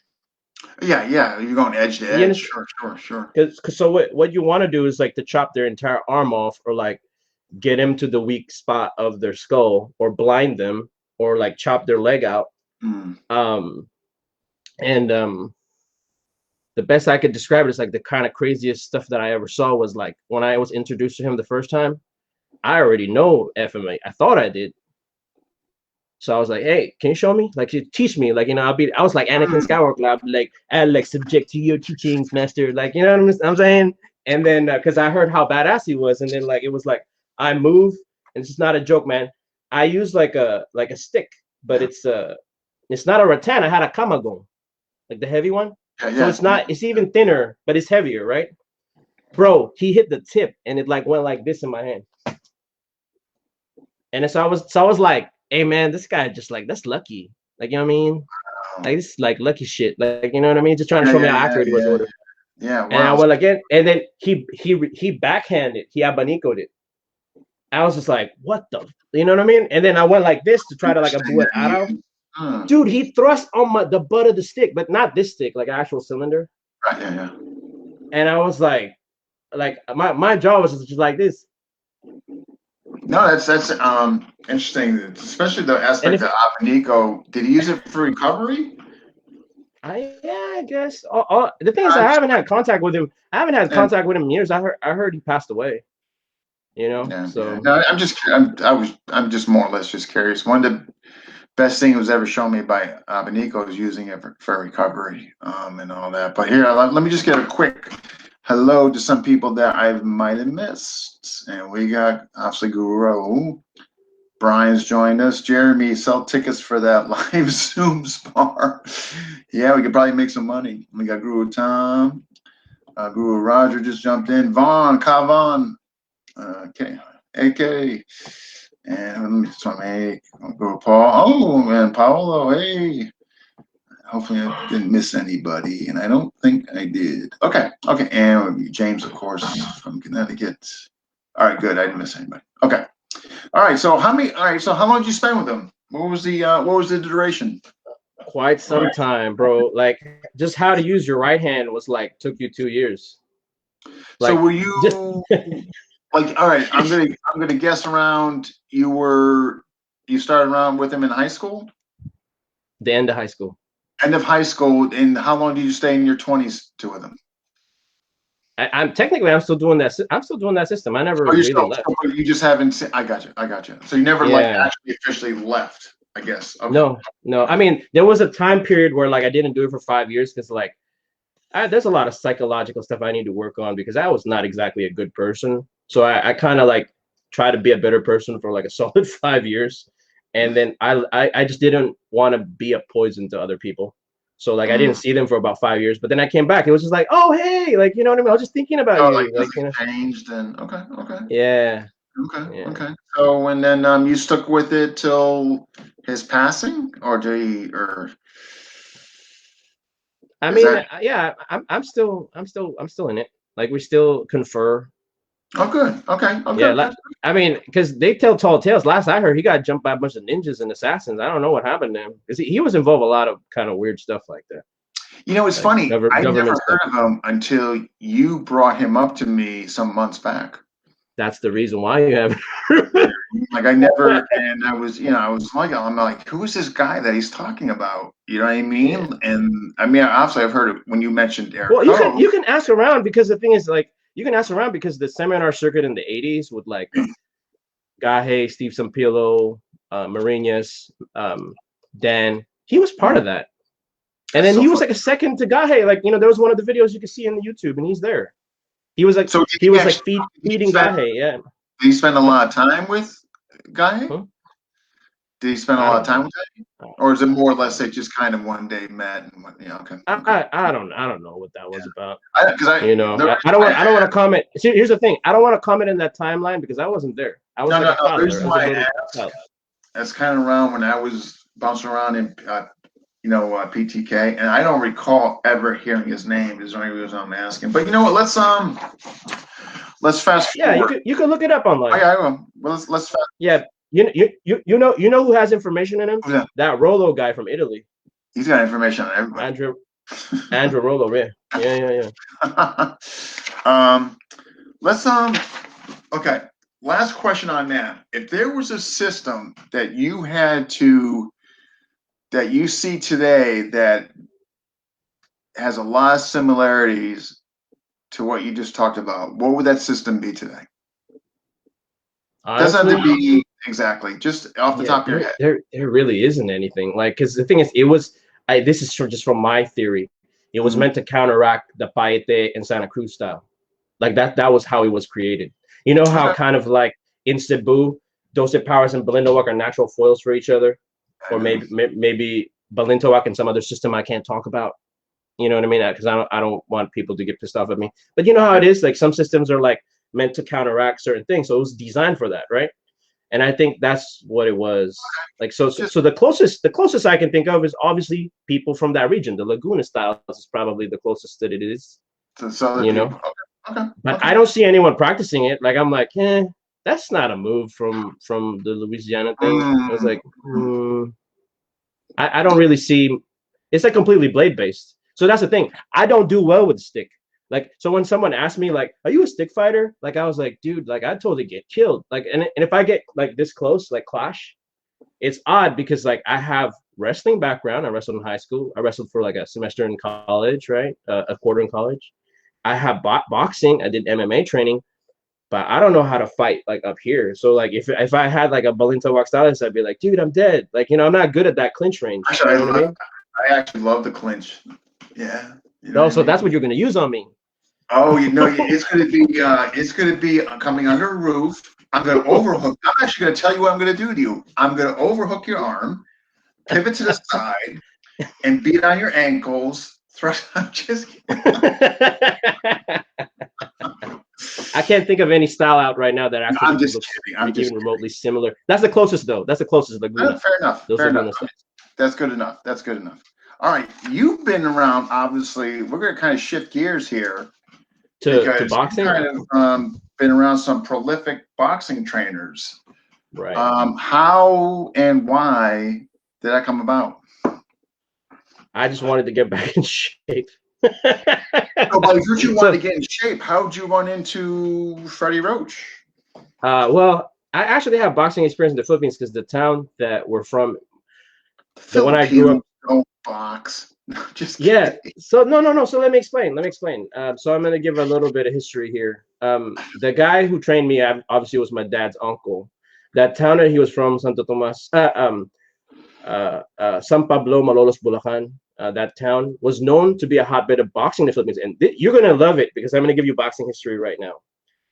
Yeah. You're going edge to You edge. understand? Sure. Cause so what you want to do is like to chop their entire arm off or like get them to the weak spot of their skull or blind them or like chop their leg out. Mm. And the best I could describe it is like the kind of craziest stuff that I ever saw was like when I was introduced to him the first time, I already know FMA. I thought I did. So I was like, hey, can you show me? Like, you teach me. Like, I was like Anakin Skywalker. I'd be like, Alex, subject to your teachings, master. Like, you know what I'm saying? And then, because I heard how badass he was. And then, like, it was like, I move. And it's not a joke, man. I use like a stick, but it's not a rattan. I had a kamagon, like the heavy one. So it's even thinner, but it's heavier, right? Bro, he hit the tip and it like went like this in my hand. And so I was like, hey man, this guy just like, that's lucky. Like, you know what I mean? Like, this is like lucky shit. Like, you know what I mean? Just trying to show me how accurate he was or whatever. Yeah, wow. And I went again, and then he backhanded, he abanicoed it. I was just like, what the, you know what I mean? And then I went like this to try to like a buet arrow. Dude, he thrust on the butt of the stick, but not this stick, like actual cylinder. Right, yeah. And I was like my jaw was just like this. No, that's interesting, especially the aspect of Abanico. Did he use it for recovery? I guess. The thing is, I haven't had contact with him. I haven't had contact with him in years. I heard he passed away. You know, so no, I'm just more or less just curious. One of the best thing was ever shown me by Abanico is using it for recovery, and all that. But here, let me just get a quick hello to some people that I might have missed. And we got obviously Guru. Brian's joined us. Jeremy, sell tickets for that live Zoom spar. Yeah, we could probably make some money. We got Guru Tom. Guru Roger just jumped in. Vaughn, Kavan. Okay. AK. And let me just make Guru Paul. Oh, and Paolo. Hey. Hopefully I didn't miss anybody, and I don't think I did. Okay. And James, of course, from Connecticut. All right, good. I didn't miss anybody. Okay. All right. So how long did you spend with them? What was the duration? Quite some time, bro. Like just how to use your right hand was like took you 2 years. Like, so were you like, all right, I'm gonna guess around you started around with him in high school? The end of high school. End of high school, and how long did you stay in your 20s with him? I'm still doing that. I'm still doing that system. I never really left. You just haven't. I got you. So you never like actually officially left, I guess. Okay. No. I mean, there was a time period where like I didn't do it for 5 years because like there's a lot of psychological stuff I need to work on because I was not exactly a good person. So I kind of like try to be a better person for like a solid 5 years. And then I just didn't want to be a poison to other people. So like I didn't see them for about 5 years, but then I came back. It was just like, oh hey, like you know what I mean? I was just thinking about you. Like you know, changed and okay. Yeah. Okay. So and then you stuck with it till his passing, or did he I mean, I'm still in it. Like we still confer. Oh, good. Okay. Yeah, I mean, because they tell tall tales. Last I heard, he got jumped by a bunch of ninjas and assassins. I don't know what happened to him because he was involved in a lot of kind of weird stuff like that. You know, it's funny. I never heard of him until you brought him up to me some months back. That's the reason why you haven't. Like I never, and I was I'm like, who is this guy that he's talking about? You know what I mean? Yeah. And I mean, obviously, I've heard it when you mentioned Eric. Well, you can ask around because the thing is, like, you can ask around because the seminar circuit in the 80s with like Gahe, Steve Sampillo, Marinas, Dan, he was part of that. And then he was like a second to Gahe. Like, you know, there was one of the videos you could see in the YouTube, and he's there. He was like, feeding Gahe. Yeah. Did he spend a lot of time with Gahe? Huh? Did he spend a lot of time with Gahe? Or is it more or less they just kind of one day met and went, okay. I don't know what that was about. I don't want to comment. See, here's the thing. I don't want to comment in that timeline because I wasn't there. I was the reason why I asked, that's kind of around when I was bouncing around in PTK, and I don't recall ever hearing his name. Is the only reason I'm asking. But you know what? Let's fast forward. Yeah, you can look it up online. Oh, yeah, I will. Well, let's fast. Yeah, you know who has information in him? Yeah. That Rollo guy from Italy. He's got information on everybody. Andrew Rollo, yeah. Okay. Last question on that. If there was a system that you see today that has a lot of similarities to what you just talked about, what would that system be today? Honestly, doesn't have to be exactly, just off the top of your head. There really isn't anything. Like, because the thing is, this is just from my theory. It was meant to counteract the Paete and Santa Cruz style. Like that was how it was created. You know how kind of like in Cebu, Doce Powers and Balintawak are natural foils for each other? Or maybe Balintawak and some other system I can't talk about. You know what I mean? Because I don't want people to get pissed off at me. But you know how it is? Like some systems are like meant to counteract certain things. So it was designed for that, right? And I think that's what it was. Like so the closest I can think of is obviously people from that region. The Laguna style is probably the closest that it is. You know? Okay. But I don't see anyone practicing it. Like I'm like, that's not a move from the Louisiana thing. I was like, I don't really see. It's like completely blade based. So that's the thing. I don't do well with stick. Like, so when someone asked me, like, "Are you a stick fighter?" Like, I was like, "Dude, like, I totally get killed." Like, and if I get like this close, like clash, it's odd because like I have wrestling background. I wrestled in high school. I wrestled for like a semester in college, right? A quarter in college. I have boxing. I did MMA training, but I don't know how to fight like up here. So like if I had like a Balinto Waxtalis, I'd be like, dude, I'm dead. Like, I'm not good at that clinch range. Actually, You know what I mean? I actually love the clinch. Yeah, you know No, what I so mean. that's what you're gonna use on me. Oh, it's gonna be coming under a roof. I'm gonna overhook. I'm actually gonna tell you what I'm gonna do to you. I'm gonna overhook your arm, pivot to the side, and beat on your ankles. Thrust. I'm just kidding. I can't think of any style out right now that No, actually I'm just looks kidding. I'm just even remotely similar. That's the closest though. That's the closest, kidding. Laguna. Fair enough. Those Fair enough. Laguna styles. That's good enough. That's good enough. All right, you've been around. Obviously, we're gonna kind of shift gears here To because you boxing? kind of been around some prolific boxing trainers. Right. How and why did that come about? I just wanted to get back in shape. So, but if you So wanted to get in shape, how'd you run into Freddie Roach? well, I actually have boxing experience in the Philippines because the town that we're from, the one I grew Filipinos up. don't box. Just Yeah. kidding. So no. So let me explain. So I'm gonna give a little bit of history here. The guy who trained me obviously was my dad's uncle. That town that he was from, Santo Tomas, San Pablo, Malolos, Bulacan. That town was known to be a hotbed of boxing in the Philippines, and you're gonna love it because I'm gonna give you boxing history right now.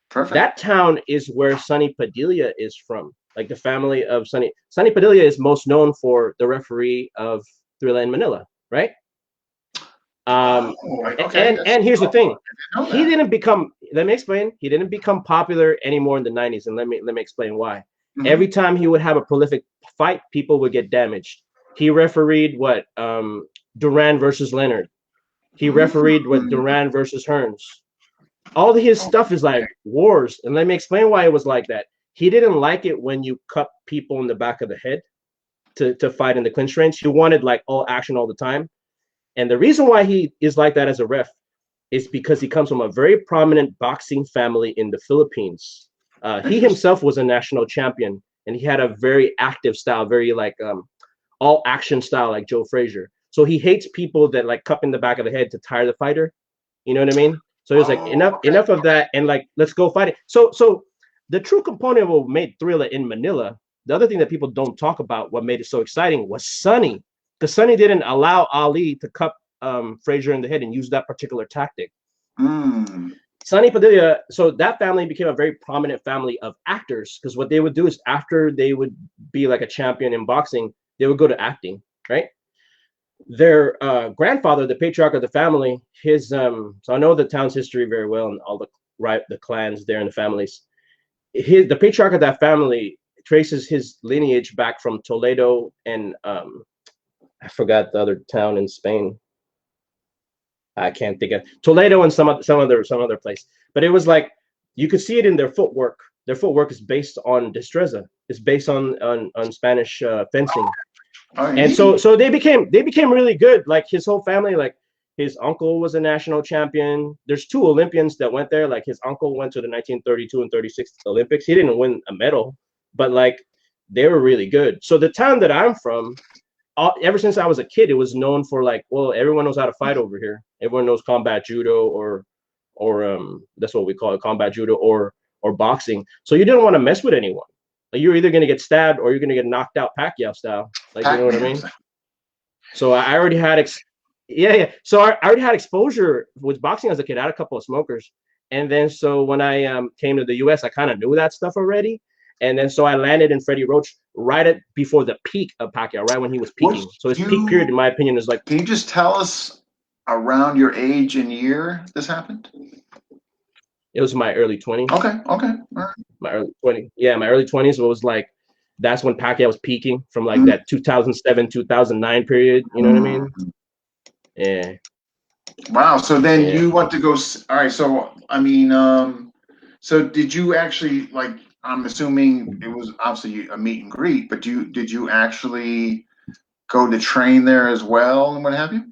Perfect. That town is where Sonny Padilla is from. Like the family of Sonny. Sonny Padilla is most known for the referee of Thrilla in Manila, right? Um, Okay. and here's the thing, I didn't know he that. didn't become. Let me explain. He didn't become popular anymore in the '90s, and let me explain why. Mhm. Every time he would have a prolific fight, people would get damaged. He refereed what Duran versus Leonard. He refereed what Mm. Duran versus Hearns. All his stuff is like wars, and let me explain why it was like that. He didn't like it when you cut people in the back of the head to fight in the clinch range. He wanted like all action all the time. And the reason why he is like that as a ref is because he comes from a very prominent boxing family in the Philippines. He Interesting. himself was a national champion, and he had a very active style, very like all action style, like Joe Frazier. So he hates people that like cup in the back of the head to tire the fighter. You know what I mean? So he was like, Oh, okay. enough of that, and like let's go fight it. So the true component of what made Thriller in Manila, the other thing that people don't talk about, what made it so exciting, was Sonny, because Sonny didn't allow Ali to cup Frazier in the head and use that particular tactic. Mm. Sonny Padilla, so that family became a very prominent family of actors because what they would do is after they would be like a champion in boxing, they would go to acting, right? Their grandfather, the patriarch of the family, his so I know the town's history very well and all the clans there and the families. The patriarch of that family traces his lineage back from Toledo and I forgot the other town in Spain. I can't think of Toledo and some other place. But it was like you could see it in their footwork. Their footwork is based on destreza. It's based on Spanish fencing, Oh, and neat. so they became really good. Like his whole family, like his uncle was a national champion. There's two Olympians that went there. Like his uncle went to the 1932 and 36 Olympics. He didn't win a medal, but like they were really good. So the town that I'm from, ever since I was a kid, it was known for like, well, everyone knows how to fight over here. Everyone knows combat judo or that's what we call it, combat judo or boxing. So you didn't want to mess with anyone. Like you're either gonna get stabbed or you're gonna get knocked out Pacquiao style. Like you know what I Pac-Man. mean? So I already had yeah. So I already had exposure with boxing as a kid. I had a couple of smokers, and then so when I came to the U.S., I kind of knew that stuff already. And then so I landed in Freddie Roach right at before the peak of Pacquiao, right when he was What peaking. So his peak period, you in my opinion, is like can you just tell us around your age and year this happened? it was my early 20s. Okay, okay, all right. My early 20s. Yeah, my early 20s was like that's when Pacquiao was peaking from like Mm, that 2007 2009 period. You know what I mm. mean? Yeah, Wow. So then yeah. you want to go? All right. So I mean, so did you actually like? I'm assuming it was obviously a meet and greet, but did you actually go to train there as well and what have you?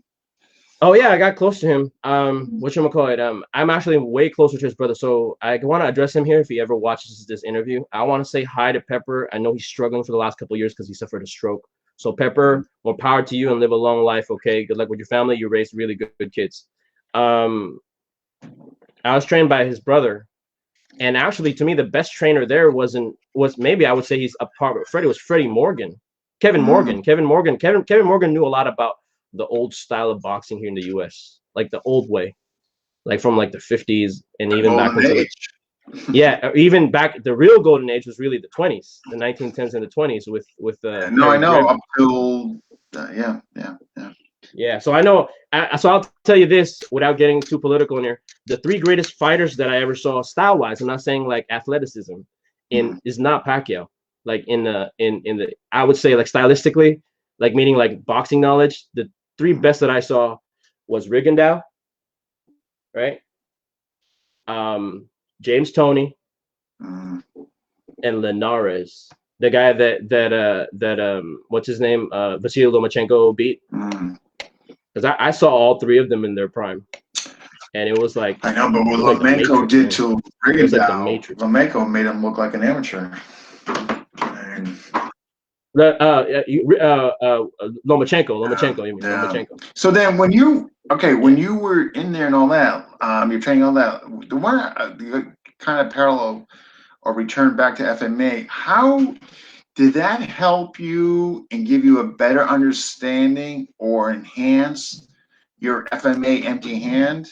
Oh yeah, I got close to him. Whatchamacallit, I'm actually way closer to his brother, so I want to address him here if he ever watches this interview. I want to say hi to Pepper. I know he's struggling for the last couple of years because he suffered a stroke. So Pepper, more power to you and live a long life. Okay, good luck with your family. You raised really good kids. I was trained by his brother, and actually, to me, the best trainer there was maybe I would say he's a part of Freddie, was Freddie Morgan, Kevin Morgan. Kevin Morgan knew a lot about the old style of boxing here in the U.S., like the old way, like from like the 50s and even back into the even back the real golden age was really the 20s, the 1910s and the 20s with no, I know up till yeah. So I know. So I'll tell you this without getting too political in here. The three greatest fighters that I ever saw, style-wise, I'm not saying like athleticism, is not Pacquiao. Like in the I would say like stylistically, like meaning like boxing knowledge. The three best that I saw was Rigondeaux, right? James Toney, and Linares, the guy that what's his name, Vasily Lomachenko beat. Because I saw all three of them in their prime, and it was like I know, but what Lomachenko did to Rigondeaux, Lomachenko made him look like an amateur. Lomachenko, you mean Lomachenko. So then, when you were in there and all that, you're training all that. The one kind of parallel or return back to FMA. How did that help you and give you a better understanding or enhance your FMA empty hand?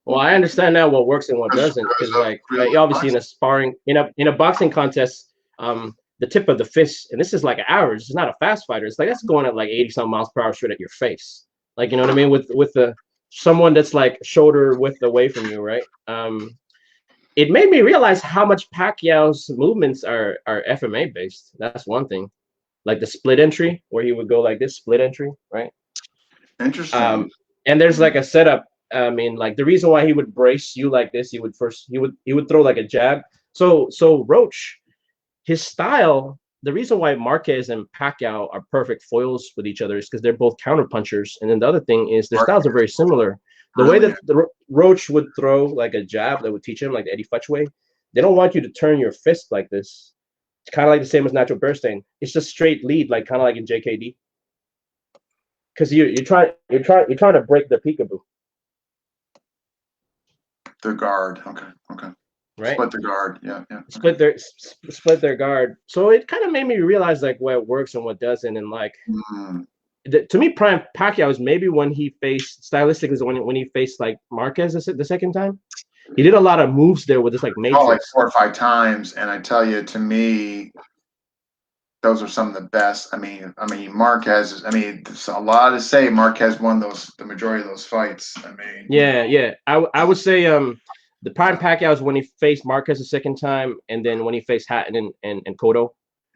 Well, I understand now what works and what doesn't, because like obviously in a sparring, in a boxing contest, the tip of the fist, and this is like average, it's not a fast fighter. It's like that's going at like 80 some miles per hour straight at your face. Like, you know what I mean? With the someone that's like shoulder width away from you, right? It made me realize how much Pacquiao's movements are FMA based. That's one thing. Like the split entry, where he would go like this, split entry, right? Interesting. And there's like a setup. I mean, like the reason why he would brace you like this, he would throw like a jab. So Roach, his style, the reason why Marquez and Pacquiao are perfect foils with each other is because they're both counter punchers. And then the other thing is their styles are very similar. The way that the Roach would throw like a jab that would teach him, like the Eddie Futch way, they don't want you to turn your fist like this. It's kind of like the same as Natural Burstein. It's just straight lead, like kind of like in JKD. Because you're trying to break the peekaboo. The guard, okay. Right. Split the guard, yeah. Split their guard. So it kind of made me realize like what works and what doesn't, and like to me, prime Pacquiao is maybe when he faced stylistically is when he faced like Marquez the second time. He did a lot of moves there with this like matrix. Like 4 or 5 times, and I tell you, to me, those are some of the best. I mean, Marquez. I mean, it's a lot to say. Marquez won the majority of those fights. I mean, yeah. I would say the prime Pacquiao is when he faced Marquez the second time, and then when he faced Hatton and Cotto,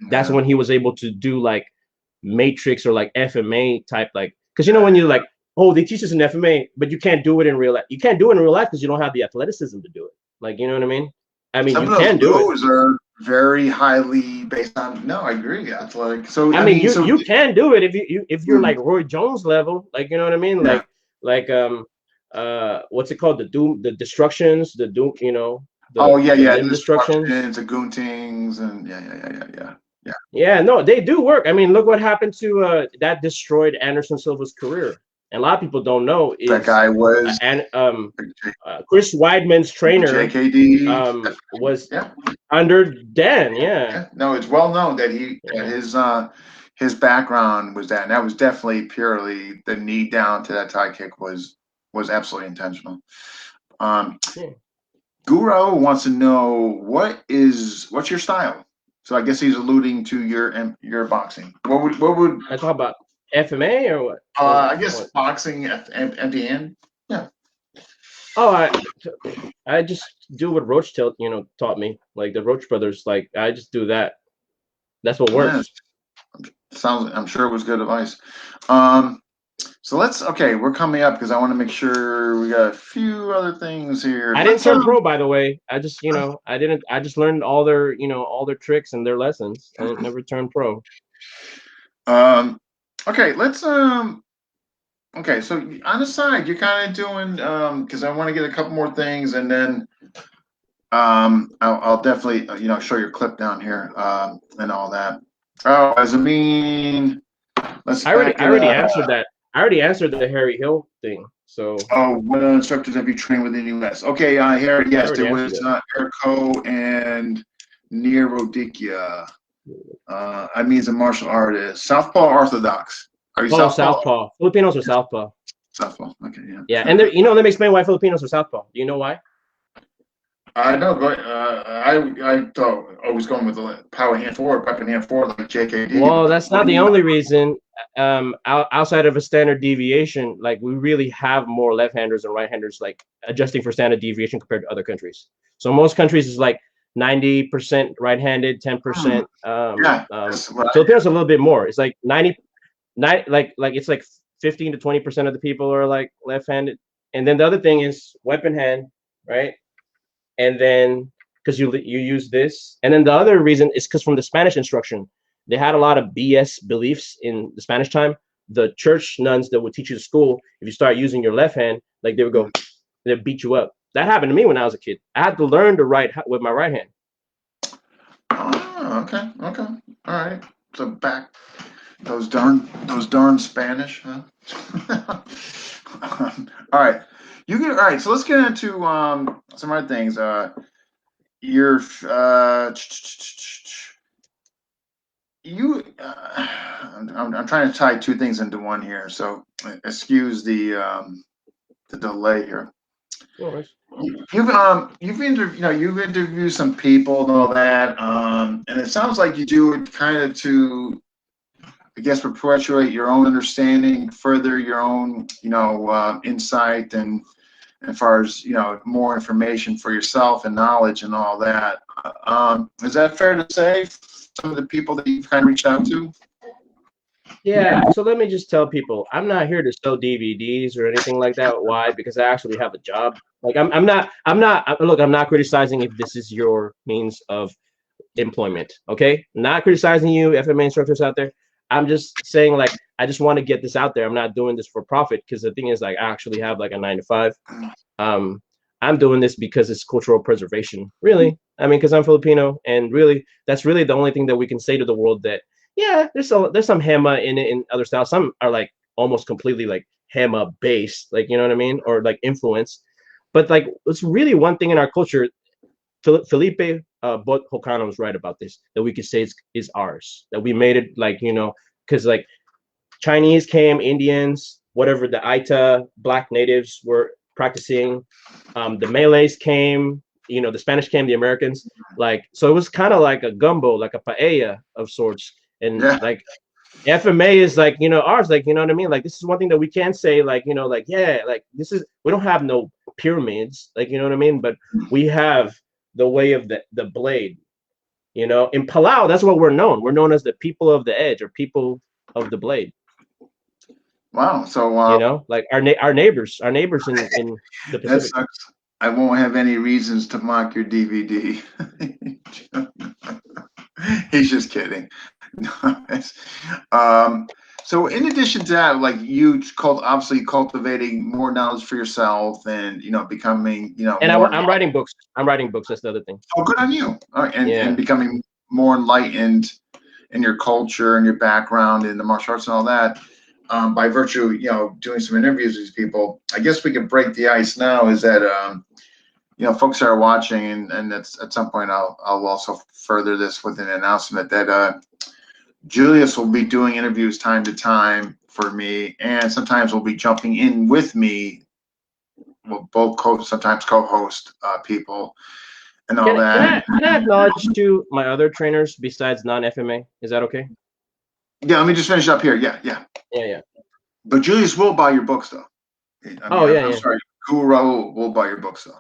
that's when he was able to do like matrix or like FMA type, like, because you know when you're like, oh, they teach us in FMA, but you can't do it in real life. You can't do it in real life because you don't have the athleticism to do it. Like, you know what I mean? I mean, some you of can do it. Those are very highly based on. No, I agrrie. Athletic. So I mean, you can do it if you're like Roy Jones level. Like, you know what I mean? Yeah. Like what's it called? The destructions, the doom. You know. The destructions, the goontings, and yeah. Yeah, no, they do work. I mean, look what happened to that destroyed Anderson Silva's career. And a lot of people don't know is that guy was Chris Weidman's trainer. JKD was under Dan. No, it's well known that his background was that, and that was definitely purely the knee down to that tie kick was absolutely intentional. Guru wants to know what's your style. So I guess he's alluding to your boxing. What would I talk about FMA or what? I guess boxing empty hand. Yeah. Oh, I just do what Roach taught me. Like the Roach brothers, like I just do that. That's what works. I'm sure it was good advice. So we're coming up because I want to make sure we got a few other things here. I didn't turn pro, by the way. I just, I just learned all their tricks and their lessons. I never turned pro. Um, okay, let's okay, so on the side, you're kind of doing because I want to get a couple more things, and then I'll definitely show your clip down here and all that. Oh, as I mean, let's back I it already up. answered that. I already answered the Harry Hill thing. So Oh, what instructors have you trained within the U.S.? Okay, here, I yes, already there answered was it. Erko and Ner Rodicia. I mean, he's a martial artist. Southpaw Orthodox. Are you Oh, Southpaw? Southpaw. Filipinos are Southpaw. Southpaw. Okay, Yeah, and yeah. there, let me explain why Filipinos are Southpaw. Do you know why? I know. I thought I was going with the power hand forward, weapon hand forward, like JKD. Well, But that's what not do the you only reason. Outside of a standard deviation, like we really have more left-handers and right-handers, like adjusting for standard deviation compared to other countries. So most countries is like 90% right-handed, 10%. Yeah, that's what Filipinos a little bit more. It's like 90, like it's like 15 to 20% of the people are like left-handed, and then the other thing is weapon hand, right? And then because you use this, and then the other reason is because from the Spanish instruction, they had a lot of BS beliefs in the Spanish time. The church nuns that would teach you to school, if you start using your left hand, like they would go, they'd beat you up. That happened to me when I was a kid. I had to learn to write with my right hand. Oh, okay, okay, all right. So back those darn Spanish, huh? All right, all right. So let's get into some other things. You're you. I'm trying to tie two things into one here. So excuse the delay here. Oh, You've interviewed some people and all that, and it sounds like you do it kind of to, I guess, perpetuate your own understanding, further your own insight, and as far as more information for yourself and knowledge and all that. Is that fair to say? Some of the people that you've kind of reached out to. yeah, so let me just tell people, I'm not here to sell DVDs or anything like that. Why? Because I actually have a job. Like look, I'm not criticizing if this is your means of employment. Okay, not criticizing you, FMA instructors out there. I'm just saying, like, I just want to get this out there. I'm not doing this for profit because the thing is, like, I actually have like a 9 to 5. Um, I'm doing this because it's cultural preservation. Really, I mean, because I'm Filipino, and really, that's really the only thing that we can say to the world that yeah, there's some Hema in it in other styles. Some are like almost completely like Hema based, like you know what I mean, or like influence. But like, it's really one thing in our culture. Felipe Hocano was right about this, that we could say is ours, that we made it, like because like Chinese came, Indians, whatever, the Aita black natives were practicing, the Malays came, the Spanish came, the Americans, like, so it was kind of like a gumbo, like a paella of sorts. And Yeah. like FMA is like, ours, like, you know what I mean? Like, this is one thing that we can say, like, like, yeah, like, this is, we don't have no pyramids, like, you know what I mean? But we have the way of the blade, in Palau, that's what we're known. We're known as the people of the edge, or people of the blade, Wow. So like our neighbors in the that Pacific. sucks. I won't have any reasons to mock your DVD. He's just kidding. um, so in addition to that, like obviously cultivating more knowledge for yourself, and becoming And more I'm involved. writing books. I'm writing books. That's the other thing. Oh, good on you. All right, and Yeah. becoming more enlightened in your culture and your background in the martial arts and all that. By virtue, doing some interviews with these people, I guess we can break the ice now. Is that folks that are watching, and that's at some point I'll also further this with an announcement that Julius will be doing interviews time to time for me, and sometimes will be jumping in with me. We'll both sometimes co-host people and all that. Can I acknowledge to my other trainers besides non-FMA? Is that okay? Yeah, let me just finish up here. Yeah, yeah. Yeah, yeah. But Julius will buy your books, though. I Oh mean, yeah, I'm yeah. sorry, Guru will buy your books, though.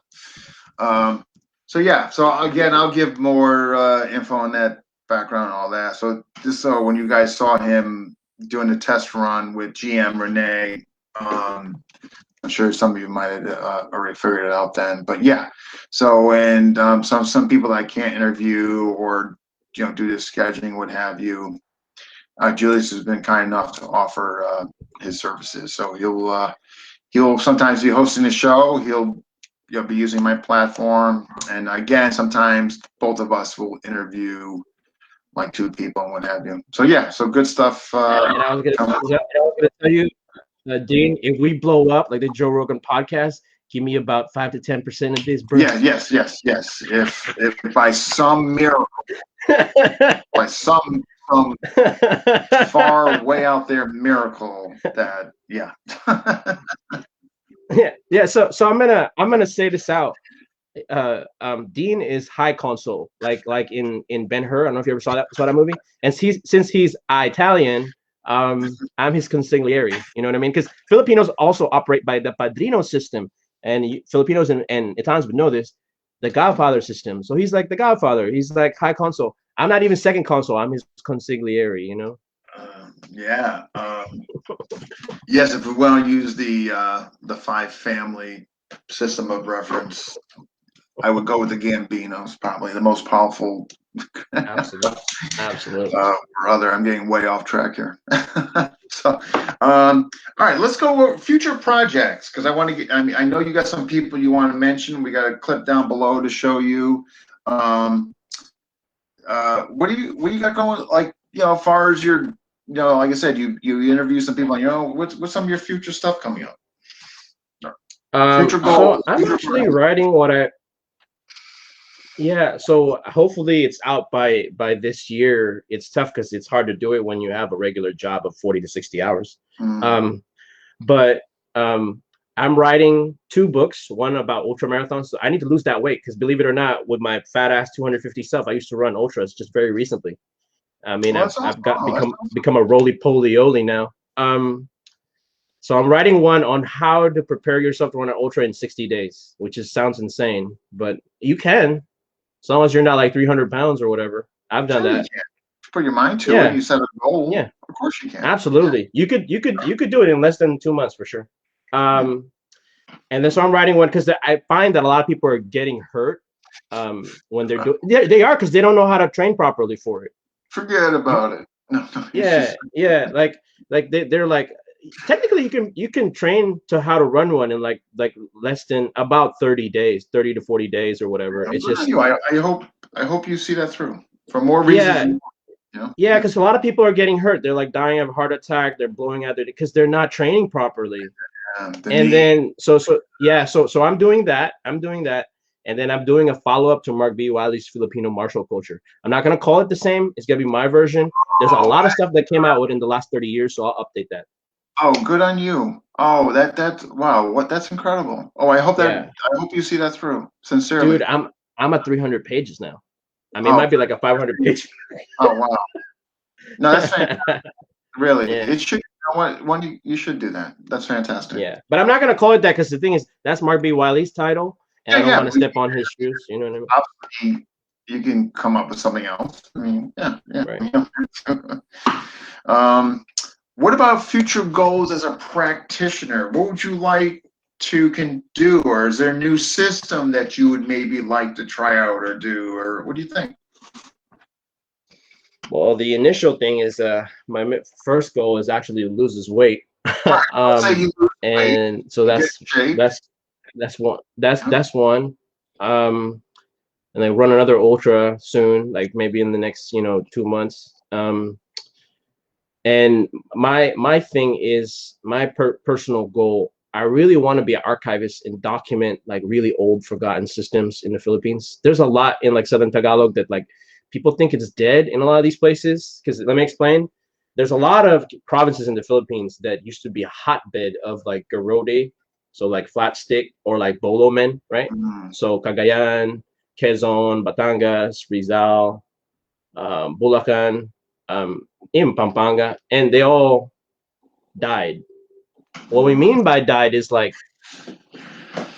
So yeah, so again, I'll give more info on that background and all that. So just so when you guys saw him doing the test run with GM Renee, I'm sure some of you might have already figured it out then. But yeah, so and some people that I can't interview or do this scheduling, what have you. Julius has been kind enough to offer his services. So he'll sometimes be hosting the show. He'll be using my platform, and again, sometimes both of us will interview like two people and what have you. So yeah, so good stuff. And I was gonna tell you, Dean, if we blow up like the Joe Rogan podcast, give me about 5 to 10% of this, bro. Yeah, yes. If by some miracle, by some far way out there miracle, that yeah. yeah. So I'm gonna say this out. Dean is high console, like in Ben-Hur. I don't know if you ever saw that movie. And since he's Italian, I'm his consigliere. You know what I mean? Because Filipinos also operate by the padrino system, and Filipinos and Italians would know this, the Godfather system. So he's like the Godfather. He's like high console. I'm not even second console. I'm his consigliere. You know? Yeah. Yes, if we want to use the five family system of reference, I would go with the Gambinos, probably the most powerful. Absolutely. Brother, I'm getting way off track here. So, all right, let's go with future projects, because I want to get. I mean, I know you got some people you want to mention. We got a clip down below to show you. What do you got going? Like, as far as your, like I said, you interview some people. What's some of your future stuff coming up? Future goals. So I'm actually writing what I. Yeah, so hopefully it's out by this year. It's tough because it's hard to do it when you have a regular job of 40 to 60 hours. But I'm writing 2 books, one about ultra marathons. So I need to lose that weight because, believe it or not, with my fat ass 250 self, I used to run ultras just very recently. I mean, I've become a roly-poly-oly now. So I'm writing one on how to prepare yourself to run an ultra in 60 days, which sounds insane, but you can. As long as you're not like 300 pounds or whatever. I've done that. Put your mind to it. You set a goal. Yeah, of course you can. Absolutely. Yeah. You could do it in less than 2 months for sure. And then so I'm writing one because I find that a lot of people are getting hurt when they're doing. They are, because they don't know how to train properly for it. Forget about it. No, yeah. Like they're like, technically you can train to how to run one in like less than about 30 to 40 days or whatever. It's just I hope you see that through for more reasons. Yeah, because a lot of people are getting hurt. They're like dying of a heart attack. They're blowing out because they're not training properly. Then so I'm doing that. And then I'm doing a follow-up to Mark B. Wiley's Filipino martial culture. I'm not going to call it the same. It's going to be my version. There's a lot of stuff that came out within the last 30 years, so I'll update that. Oh, good on you. Oh, that's wow. That's incredible. Oh, I hope I hope you see that through. Sincerely. Dude, I'm at 300 pages now. I mean, it might be like a 500 page. Oh, wow. No, that's fantastic. Really. Yeah. It should, you should do that. That's fantastic. Yeah. But I'm not going to call it that because the thing is, that's Mark B. Wiley's title. And I don't want to step on his shoes. You know what I mean? Obviously, you can come up with something else. I mean, yeah. Right. What about future goals as a practitioner? What would you like to do, or is there a new system that you would maybe like to try out or do, or what do you think? Well, the initial thing is my first goal is actually to lose this weight. And so that's one. That's one. And then run another ultra soon, like maybe in the next 2 months. And my thing is my personal goal. I really want to be an archivist and document like really old forgotten systems in the Philippines. There's a lot in like Southern Tagalog that like people think it's dead in a lot of these places. Because let me explain. There's a lot of provinces in the Philippines that used to be a hotbed of like garode, so like flat stick or like bolo men, right? So Cagayan, Quezon, Batangas, Rizal, Bulacan, in Pampanga, and they all died. What we mean by died is like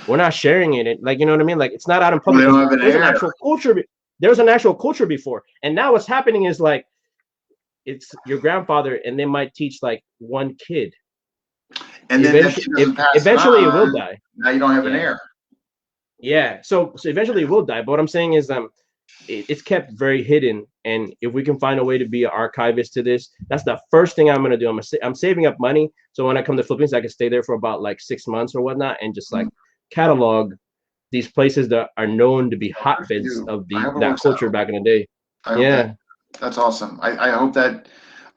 we're not sharing it. Like, you know what I mean? Like, it's not out in public. There's an actual culture. There's an actual culture before, and now what's happening is like it's your grandfather, and they might teach like one kid, and then eventually it will die. Now you don't have an heir. Yeah, so eventually it will die. But what I'm saying is it's kept very hidden. And if we can find a way to be an archivist to this, that's the first thing I'm gonna do. I'm saving up money so when I come to Philippines, I can stay there for about like 6 months or whatnot, and just like catalog these places that are known to be hotbeds of that culture back in the day. Yeah. That's awesome. I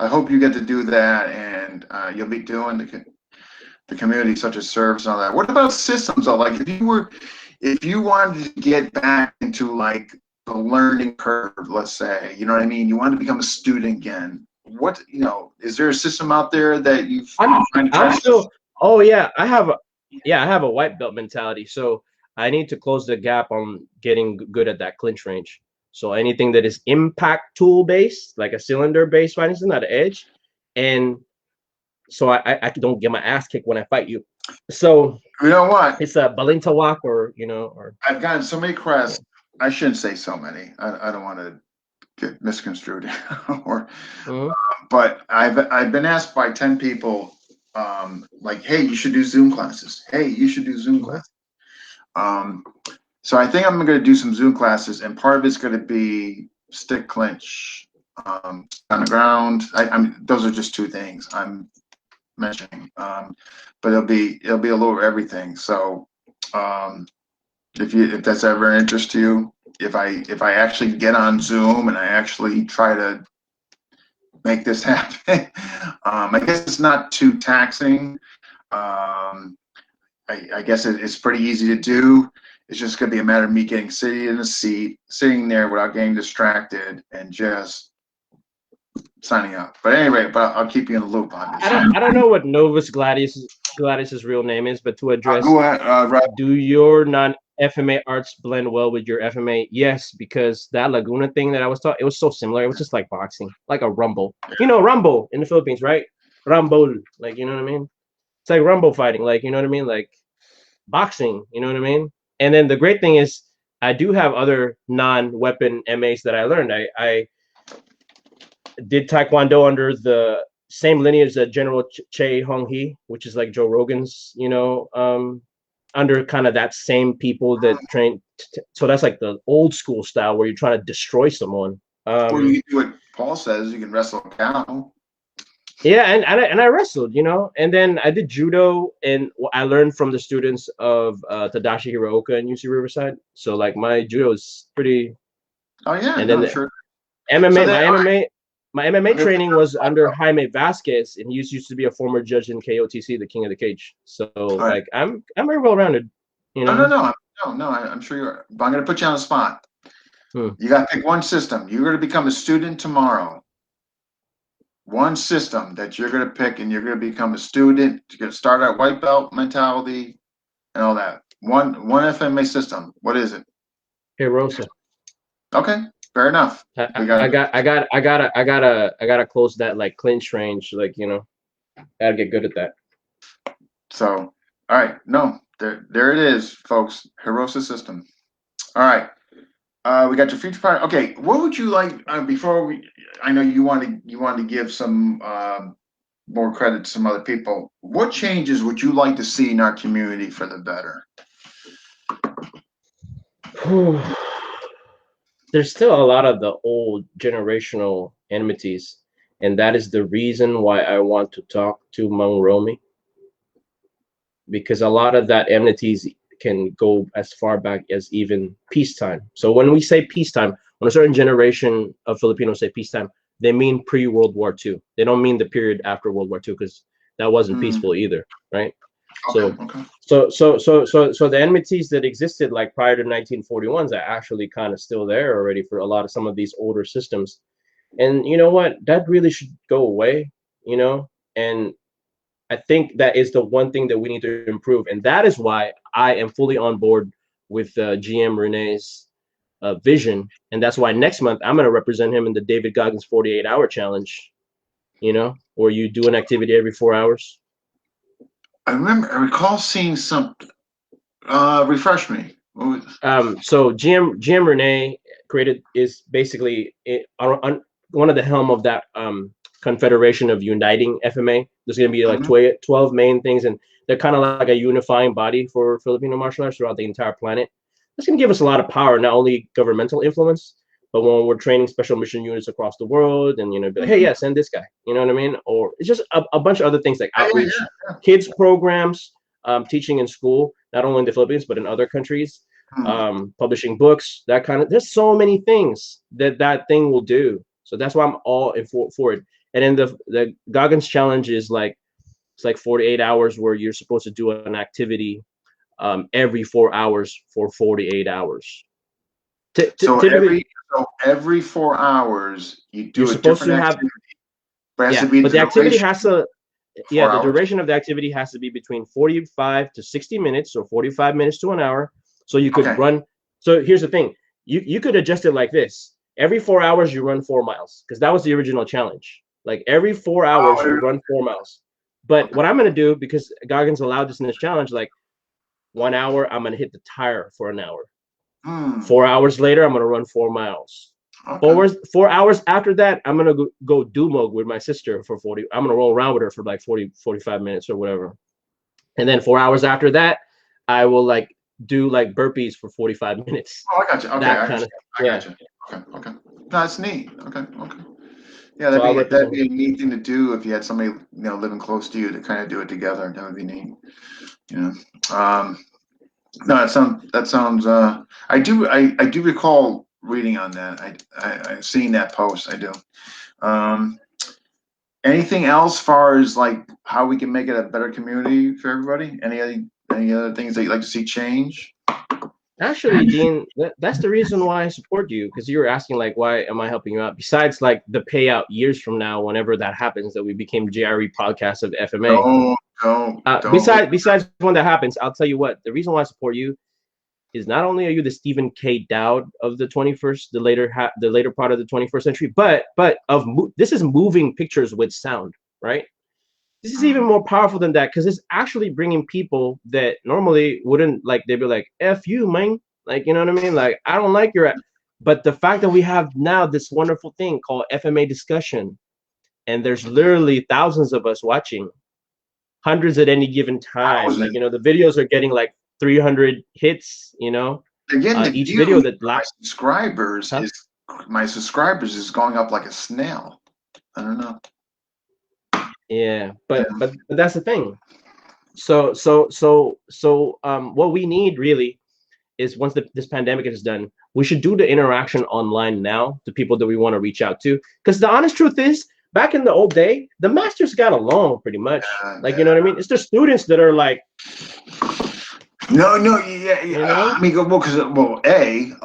hope you get to do that, and you'll be doing the community such as service and all that. What about systems though? Like if you wanted to get back into like the learning curve, let's say, you know what I mean? You want to become a student again. What, is there a system out there that I'm still, oh yeah, I have a white belt mentality. So I need to close the gap on getting good at that clinch range. So anything that is impact tool based, like a cylinder based fighting system at the edge, and so I don't get my ass kicked when I fight you. So you know what? It's a balintawak, or I've gotten so many requests. I shouldn't say so many. I don't want to get misconstrued, but I've been asked by 10 people, like, hey, you should do Zoom classes. Hey, you should do Zoom classes. So I think I'm going to do some Zoom classes, and part of it's going to be stick clinch on the ground. I mean, those are just two things I'm mentioning, but it'll be a little of everything. So if that's ever an interest to you, if I actually get on Zoom and I actually try to make this happen, I guess it's not too taxing. I guess it's pretty easy to do. It's just going to be a matter of me sitting in the seat, sitting there without getting distracted, and just signing up. But anyway, I'll keep you in the loop on this. I don't know what Novus Gladius's real name is, but to address, do your non-FMA arts blend well with your FMA? Yes, because that Laguna thing that I was talking, it was so similar. It was just like boxing, like a rumble. Rumble in the Philippines, right? Rumble, like, you know what I mean? It's like rumble fighting, like, you know what I mean? Like boxing, you know what I mean? And then the great thing is I do have other non-weapon MAs that I learned. I did Taekwondo under the same lineage that General Che Hong Hee, which is like Joe Rogan's, under kind of that same people that train. So that's like the old school style where you're trying to destroy someone. Or you can do what Paul says, you can wrestle a cow. Yeah, and I wrestled, and then I did judo, and I learned from the students of Tadashi Hiraoka in UC Riverside. So like my judo is pretty. Oh yeah, and then sure. MMA, my MMA training was under Jaime Vasquez, and he used to be a former judge in KOTC, the King of the Cage. So like I'm very well rounded. No, I'm sure you are. But I'm going to put you on the spot. You got to pick one system. You're going to become a student tomorrow. One system that you're going to pick, and you're going to become a student. You're going to start at white belt mentality and all that. One FMA system. What is it? Hirosa. Okay, fair enough. I gotta close that like clinch range. Like, gotta get good at that. So, all right, no, there it is, folks. Hirosa system. All right. We got your future part. Okay, what would you like I know you want to give some more credit to some other people. What changes would you like to see in our community for the better? There's still a lot of the old generational enmities, and that is the reason why I want to talk to Mang Romy, because a lot of that enmities can go as far back as even peacetime. So when we say peacetime, when a certain generation of Filipinos say peacetime, they mean pre-World War II. They don't mean the period after World War II, because that wasn't peaceful either, right? So the enmities that existed like prior to 1941s are actually kind of still there already for some of these older systems. And you know what? That really should go away, and I think that is the one thing that we need to improve. And that is why I am fully on board with GM Renee's vision. And that's why next month I'm going to represent him in the David Goggins 48-hour challenge, where you do an activity every 4 hours. I recall seeing something. Refresh me. So GM Renee is basically one of the helm of that confederation of uniting FMA. There's going to be like 12 main things, and they're kind of like a unifying body for Filipino martial arts throughout the entire planet. that's going to give us a lot of power, not only governmental influence, but when we're training special mission units across the world, and be like, hey, yeah, send this guy. You know what I mean? Or it's just a bunch of other things like outreach, kids programs, teaching in school, not only in the Philippines but in other countries, publishing books, that kind of. There's so many things that thing will do. So that's why I'm all in for it. And then the Goggins challenge is like, it's like 48 hours where you're supposed to do an activity every 4 hours for 48 hours. So every 4 hours you do you're a supposed different to have activity. But yeah, but the activity has to the duration of the activity has to be between 45 to 60 minutes, or 45 minutes to an hour. So you could run. So here's the thing. You could adjust it like this. Every 4 hours you run 4 miles, because that was the original challenge. Like every 4 hours you run 4 miles. But what I'm going to do, because Goggins allowed this in this challenge, like 1 hour, I'm going to hit the tire for an hour. 4 hours later, I'm going to run 4 miles. 4 hours after that, I'm going to go do-mog with my sister for 40. I'm going to roll around with her for like 45 minutes or whatever. And then 4 hours after that, I will like do like burpees for 45 minutes. Oh, I got you. Okay, I got you. Okay. No, that's neat. Okay. Yeah, that'd be a neat thing to do if you had somebody living close to you to kind of do it together. That would be neat. No, that sounds. I do recall reading on that. I've seen that post. I do. Anything else, far as like how we can make it a better community for everybody? Any other things that you'd like to see change? Actually, Dean, that's the reason why I support you, because you were asking like, why am I helping you out? Besides like the payout years from now, whenever that happens, that we became JRE podcast of FMA. Besides when that happens, I'll tell you what. The reason why I support you is not only are you the Stephen K. Dowd of the 21st, the later part of the 21st century, but this is moving pictures with sound, right? This is even more powerful than that, because it's actually bringing people that normally wouldn't, like, they'd be like, F you, man. Like, you know what I mean? Like, I don't like your, but the fact that we have now this wonderful thing called FMA discussion, and there's literally thousands of us watching, hundreds at any given time. Like, the videos are getting like 300 hits, Again, each video that my subscribers is going up like a snail. I don't know. Yeah, but that's the thing. So what we need really is, once this pandemic is done, we should do the interaction online now to people that we want to reach out to. Because the honest truth is, back in the old day, the masters got along pretty much. You know what I mean? It's the students that are like, yeah. I mean, because a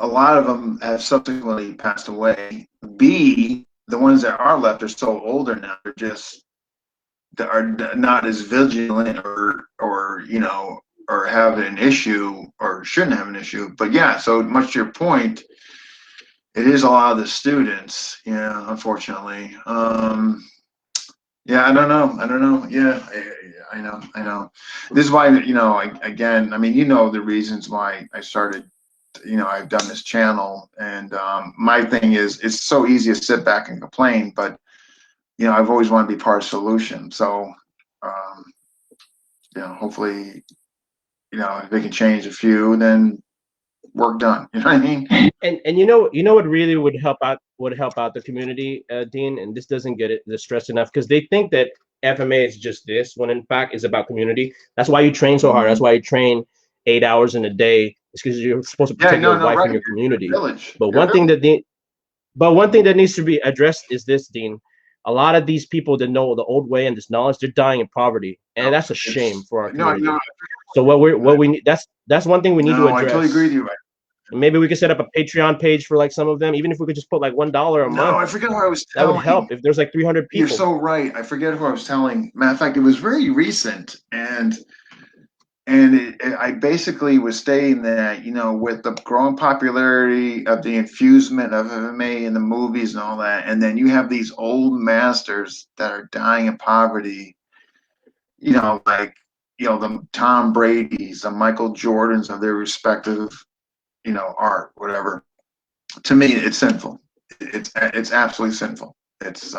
lot of them have subsequently passed away. B, the ones that are left are so older now, they are not as vigilant or have an issue, or shouldn't have an issue. But yeah, so much to your point, it is a lot of the students, unfortunately. Yeah, I don't know. Yeah, I know. This is why, again, I mean, the reasons why I started, I've done this channel, and my thing is, it's so easy to sit back and complain, but I've always wanted to be part of the solution. So, hopefully, if they can change a few, then work done. You know what I mean? And what really would help out the community, Dean, and this doesn't get the stress enough, because they think that FMA is just this, when in fact it's about community. That's why you train so hard. That's why you train 8 hours in a day. It's because you're supposed to protect your wife and your community. But one thing that needs to be addressed is this, Dean. A lot of these people that know the old way and this knowledge, they're dying in poverty, and that's a shame for our community. So what we need, that's one thing we need to address. I totally agree with you. And maybe we could set up a Patreon page for like some of them, even if we could just put like $1 a month. No, I forget who I was telling. That would help if there's like 300 people. You're so right. I forget who I was telling. Matter of fact, it was very recent, and I basically was stating that, with the growing popularity of the infusement of MMA in the movies and all that, and then you have these old masters that are dying in poverty, like, the Tom Brady's, the Michael Jordans of their respective, art, whatever. To me, it's sinful. It's absolutely sinful. It's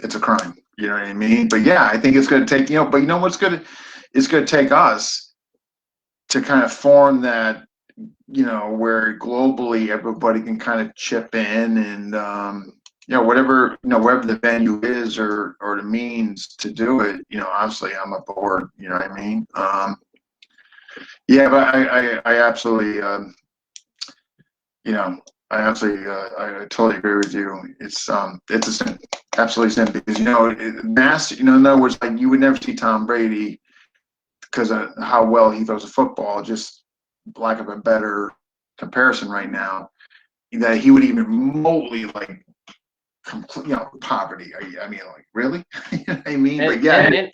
it's a crime. You know what I mean? But yeah, I think it's going to take, but what's good? It's going to take us to kind of form that, where globally everybody can kind of chip in and, whatever, wherever the venue is or the means to do it, obviously I'm aboard, you know what I mean? Yeah, but I absolutely, I absolutely, I totally agree with you. It's a sin, absolutely sin because, mass, in other words, like you would never see Tom Brady because of how well he throws a football, just lack of a better comparison right now, that he would even remotely like complete, poverty. I mean, like really? You know what I mean? But yeah.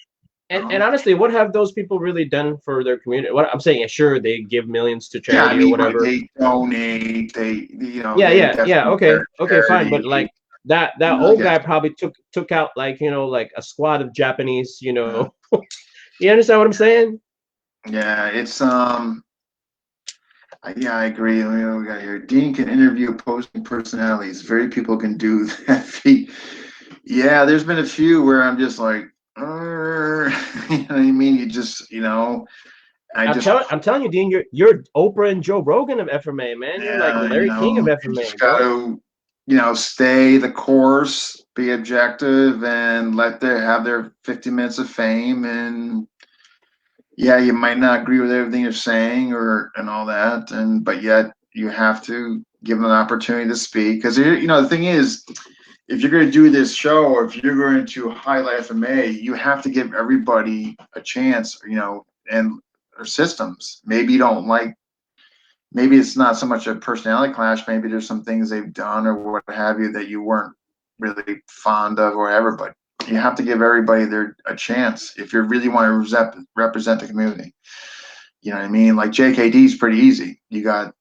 And honestly, what have those people really done for their community? What I'm saying, sure, they give millions to Yeah, I charity or mean, whatever. like they donate, they, Yeah. Okay, fine. charity. But like that old guy probably took out like like a squad of Japanese. You understand what I'm saying? Yeah, it's yeah, I agree. We got here. Dean can interview opposing personalities. Very people can do that. Yeah, there's been a few where I'm just like, you know what I mean? You just, I'm telling you, Dean, you're Oprah and Joe Rogan of FMA, man. You're like yeah, Larry King of you FMA, just got bro. to, stay the course, be objective, and let them have their 50 minutes of fame. And yeah, you might not agree with everything you're saying and all that, but yet you have to give them an opportunity to speak because the thing is, if you're going to do this show or if you're going to highlight FMA, you have to give everybody a chance, and or systems. Maybe you don't like, maybe it's not so much a personality clash. Maybe there's some things they've done or what have you that you weren't really fond of or whatever, but you have to give everybody a chance if you really want to represent the community. You know what I mean? Like JKD is pretty easy. You got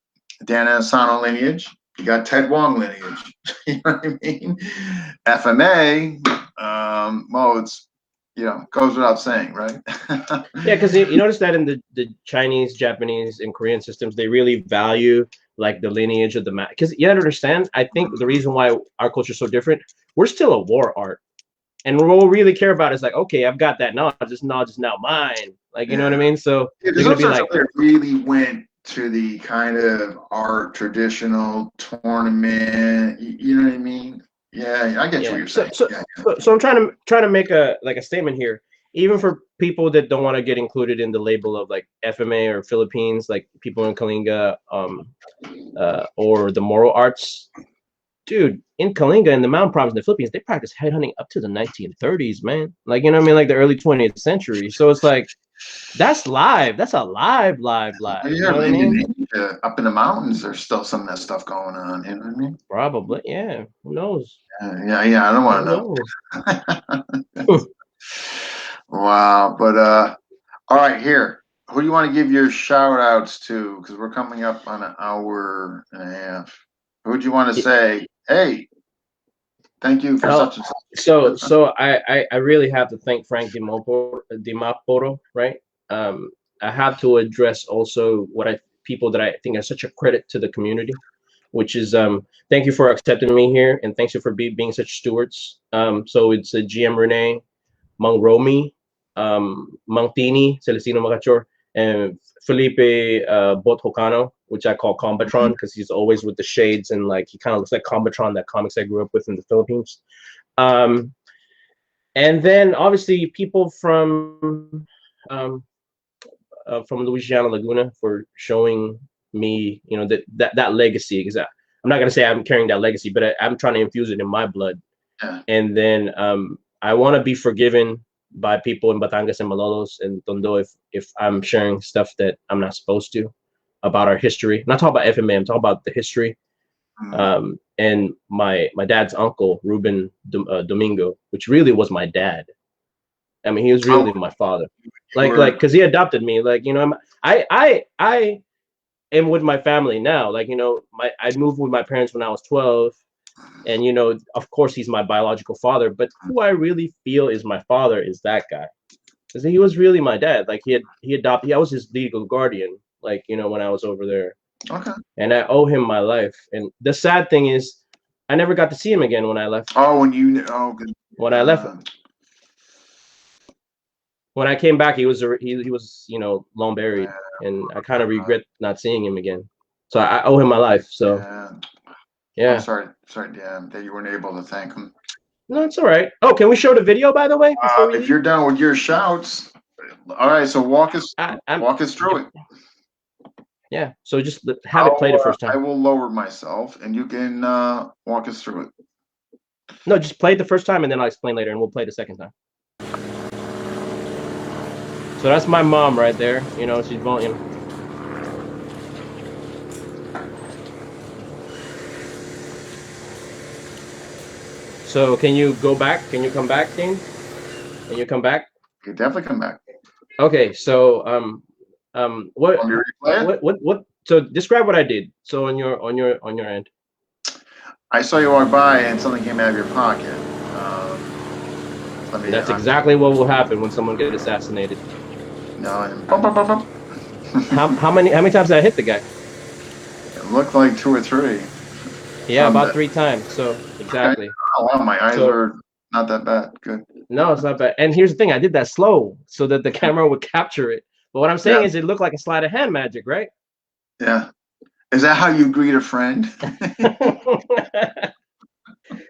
Dan Asano lineage, you got Ted Wong lineage. You know what I mean? FMA, well, it's goes without saying, right? Yeah, because you notice that in the Chinese, Japanese, and Korean systems, they really value like the lineage of the man. Because you have to understand, I think the reason why our culture is so different, we're still a war art. And what we really care about is like, okay, I've got that knowledge. This knowledge is now mine. Like, you know what I mean? So yeah, you're gonna be like, really went to the kind of art traditional tournament. You know what I mean? Yeah, I get what you're saying. So I'm trying to make a statement here. Even for people that don't want to get included in the label of like FMA or Philippines, like people in Kalinga, or the moral arts, dude, in Kalinga in the mountain province in the Philippines, they practice headhunting up to the 1930s, man. Like, you know what I mean? Like the early 20th century. So it's like, that's live. That's a live. Yeah, You know what I mean? up in the mountains, there's still some of that stuff going on. You know what I mean? Probably. Yeah. Who knows? Yeah. I don't want to know. Wow. But all right, here. Who do you want to give your shout outs to? Because we're coming up on an hour and a half. Who do you want to say, hey, thank you for such and such? So I really have to thank Frank Dimaporo, right? I have to address also people that I think are such a credit to the community, which is thank you for accepting me here and thanks you for being such stewards. So it's GM Renee, Mang Romy, Mang Tini, Celestino Macachor, and Felipe Bothocano, which I call Combatron because he's always with the shades and like he kind of looks like Combatron, that comics I grew up with in the Philippines. And then obviously people from Louisiana Laguna for showing me, that legacy. Because I'm not gonna say I'm carrying that legacy, but I'm trying to infuse it in my blood. Yeah. And then I want to be forgiven by people in Batangas and Malolos and Tondo if I'm sharing stuff that I'm not supposed to about our history. I'm not talking about FMA. I'm talking about the history. And my dad's uncle Ruben Domingo, which really was my dad. I mean, he was really my father. Like because he adopted me. Like I am with my family now. Like I moved with my parents when I was 12. And of course he's my biological father, but who I really feel is my father is that guy, because he was really my dad. Like he adopted. I was his legal guardian. Like when I was over there. Okay. And I owe him my life. And the sad thing is, I never got to see him again when I left. Oh, when I left. when I came back, he was you know, long buried, and I kind of regret not seeing him again. So I owe him my life. So yeah. I'm sorry, that you weren't able to thank him. No, it's all right. Oh, can we show the video, by the way, before we If leave? you're done with your shouts, all right. So walk us through it. Yeah. So just have it play the first time. I will lower myself, and you can walk us through it. No, just play it the first time, and then I'll explain later, and we'll play the second time. So that's my mom right there. You know, she's volume. So can you go back? Can you come back, Dean? Can you come back? You definitely come back. Okay. So what? So describe what I did. So on your end. I saw you walk by and something came out of your pocket. That's exactly what will happen when someone gets assassinated. No, and bump, bump, bump, bump. How many times did I hit the guy? It looked like 2 or 3. Yeah, about 3 times. So exactly. Okay. Oh wow, my eyes are not that bad. Good. No, it's not bad. And here's the thing: I did that slow so that the camera would capture it. But what I'm saying is, it looked like a sleight of hand magic, right? Yeah. Is that how you greet a friend?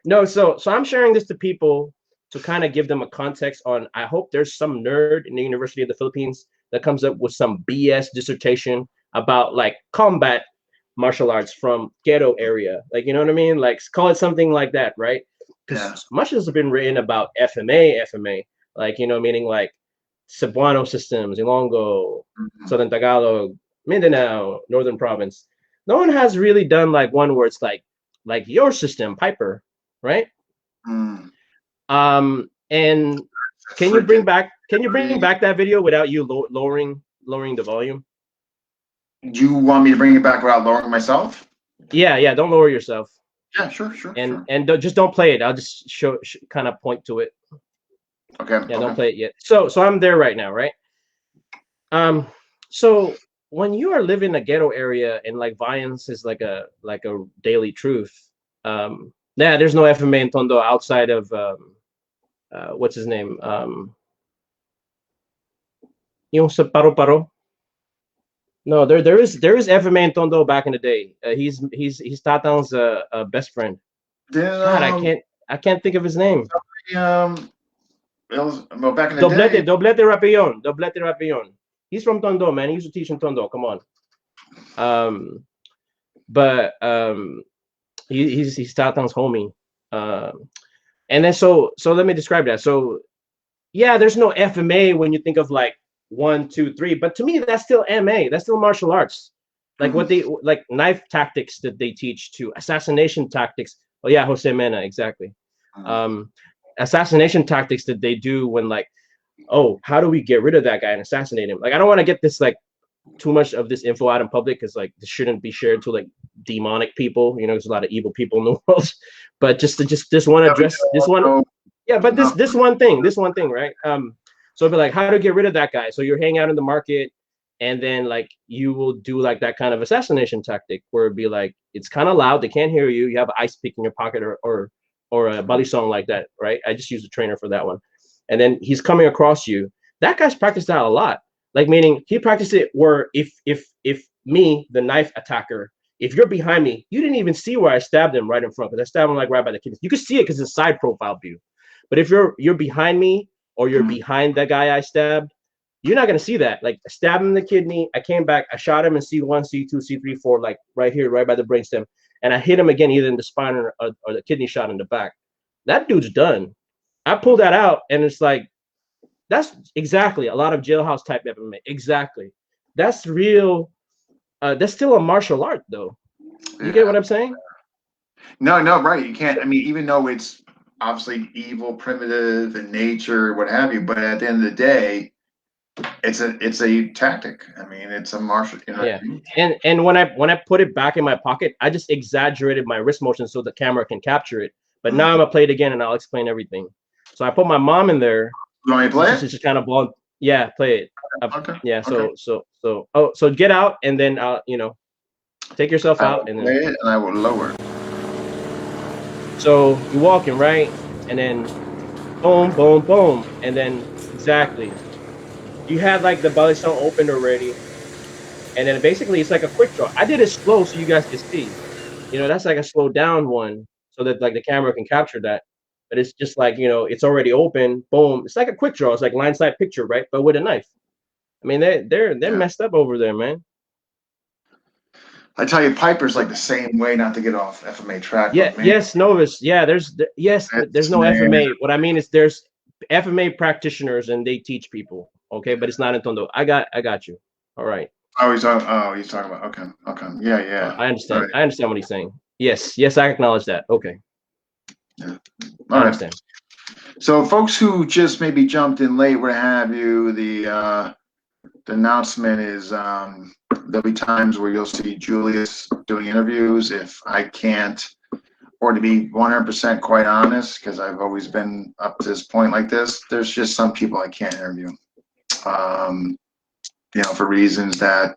No, so I'm sharing this to people to kind of give them a context on. I hope there's some nerd in the University of the Philippines that comes up with some BS dissertation about like combat martial arts from ghetto area, like, you know what I mean? Like, call it something like that, right? Because much has been written about FMA, like, you know, meaning like Cebuano systems, Ilonggo, Southern Tagalog, Mindanao, Northern Province. No one has really done like one where it's like your system, Piper, right? And can you bring back that video without you lowering the volume? Do you want me to bring it back without lowering myself? Yeah, don't lower yourself. Yeah, sure. And just don't play it. I'll just kind of point to it. Okay. Yeah, don't play it yet. So I'm there right now, right? So when you are living in a ghetto area and like violence is like a daily truth, there's no FMA in Tondo outside of what's his name? Yung sa Paro-Paro. No, there is FMA in Tondo back in the day. He's Tatang's best friend. God, I can't think of his name. Well, back in the day. Doblete Rapion. He's from Tondo, man. He used to teach in Tondo. Come on. He's Tatang's homie. And then so let me describe that. So yeah, there's no FMA when you think of like 1, 2, 3, but to me that's still MA. That's still martial arts. Like what they like knife tactics that they teach to assassination tactics. Oh yeah, Jose Mena, exactly. Assassination tactics that they do when like, oh, how do we get rid of that guy and assassinate him? Like, I don't want to get this like too much of this info out in public because like this shouldn't be shared to like demonic people. You know, there's a lot of evil people in the world. But just want to address this one. Yeah, but this one thing, right? So it'd be like, how to get rid of that guy? So you're hanging out in the market, and then like you will do like that kind of assassination tactic where it'd be like it's kind of loud, they can't hear you. You have an ice pick in your pocket or a balisong like that, right? I just used a trainer for that one. And then he's coming across you. That guy's practiced that a lot. Like, meaning he practiced it where if me, the knife attacker, if you're behind me, you didn't even see where I stabbed him right in front, because I stabbed him like right by the kidney. You could see it because it's a side profile view. But if you're behind me or you're behind that guy I stabbed, you're not gonna see that. Like, I stabbed him in the kidney, I came back, I shot him in C1, C2, C3, 4, like right here, right by the brainstem, and I hit him again either in the spine or the kidney shot in the back. That dude's done. I pulled that out, and it's like, that's exactly a lot of jailhouse type MMA. Exactly. That's real. That's still a martial art, though. You get what I'm saying? No, right. You can't. I mean, even though it's obviously evil, primitive in nature, what have you, but at the end of the day, it's a tactic. I mean, it's a martial. You know. Yeah. And when I put it back in my pocket, I just exaggerated my wrist motion so the camera can capture it. But now I'm gonna play it again, and I'll explain everything. So I put my mom in there. You want me to play it? It's just kind of blown. Yeah, play it. Okay. Yeah. Okay. So get out, and then take yourself out, and then play it, and I will lower. So you're walking right, and then boom, boom, boom, and then exactly. you had like the Balisong opened already, and then basically it's like a quick draw. I did it slow so you guys can see. You know, that's like a slowed down one so that like the camera can capture that. But it's just like, you know, it's already open. Boom. It's like a quick draw. It's like line side picture, right? But with a knife. I mean, they're messed up over there, man. I tell you, Piper's like the same way. Not to get off FMA track, Yeah, but man, yes, Novus. Yeah, yes, but there's it's no man. FMA. What I mean is there's FMA practitioners and they teach people. Okay, but it's not in Tondo. I got you. All right. He's talking about. Okay, okay, yeah, yeah. I All understand. right, I understand what he's saying. Yes, I acknowledge that. Okay, yeah. I All right. understand. So, folks who just maybe jumped in late, what have you, the announcement is there'll be times where you'll see Julius doing interviews. If I can't, or to be 100% quite honest, because I've always been up to this point like this, there's just some people I can't interview. Um, for reasons that,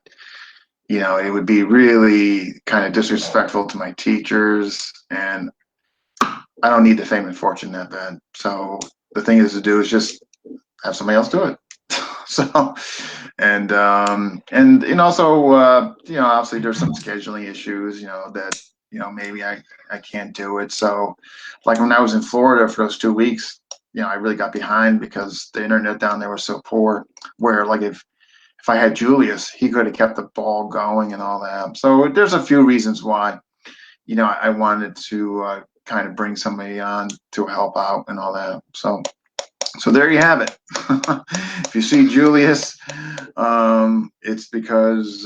it would be really kind of disrespectful to my teachers, and I don't need the fame and fortune that bad. So the thing is to do is just have somebody else do it. So, and also, obviously there's some scheduling issues, that, maybe I can't do it. So like when I was in Florida for those 2 weeks, I really got behind because the internet down there was so poor, where like if I had Julius, he could have kept the ball going and all that. So there's a few reasons why, I wanted to kind of bring somebody on to help out and all that. So there you have it. If you see Julius, it's because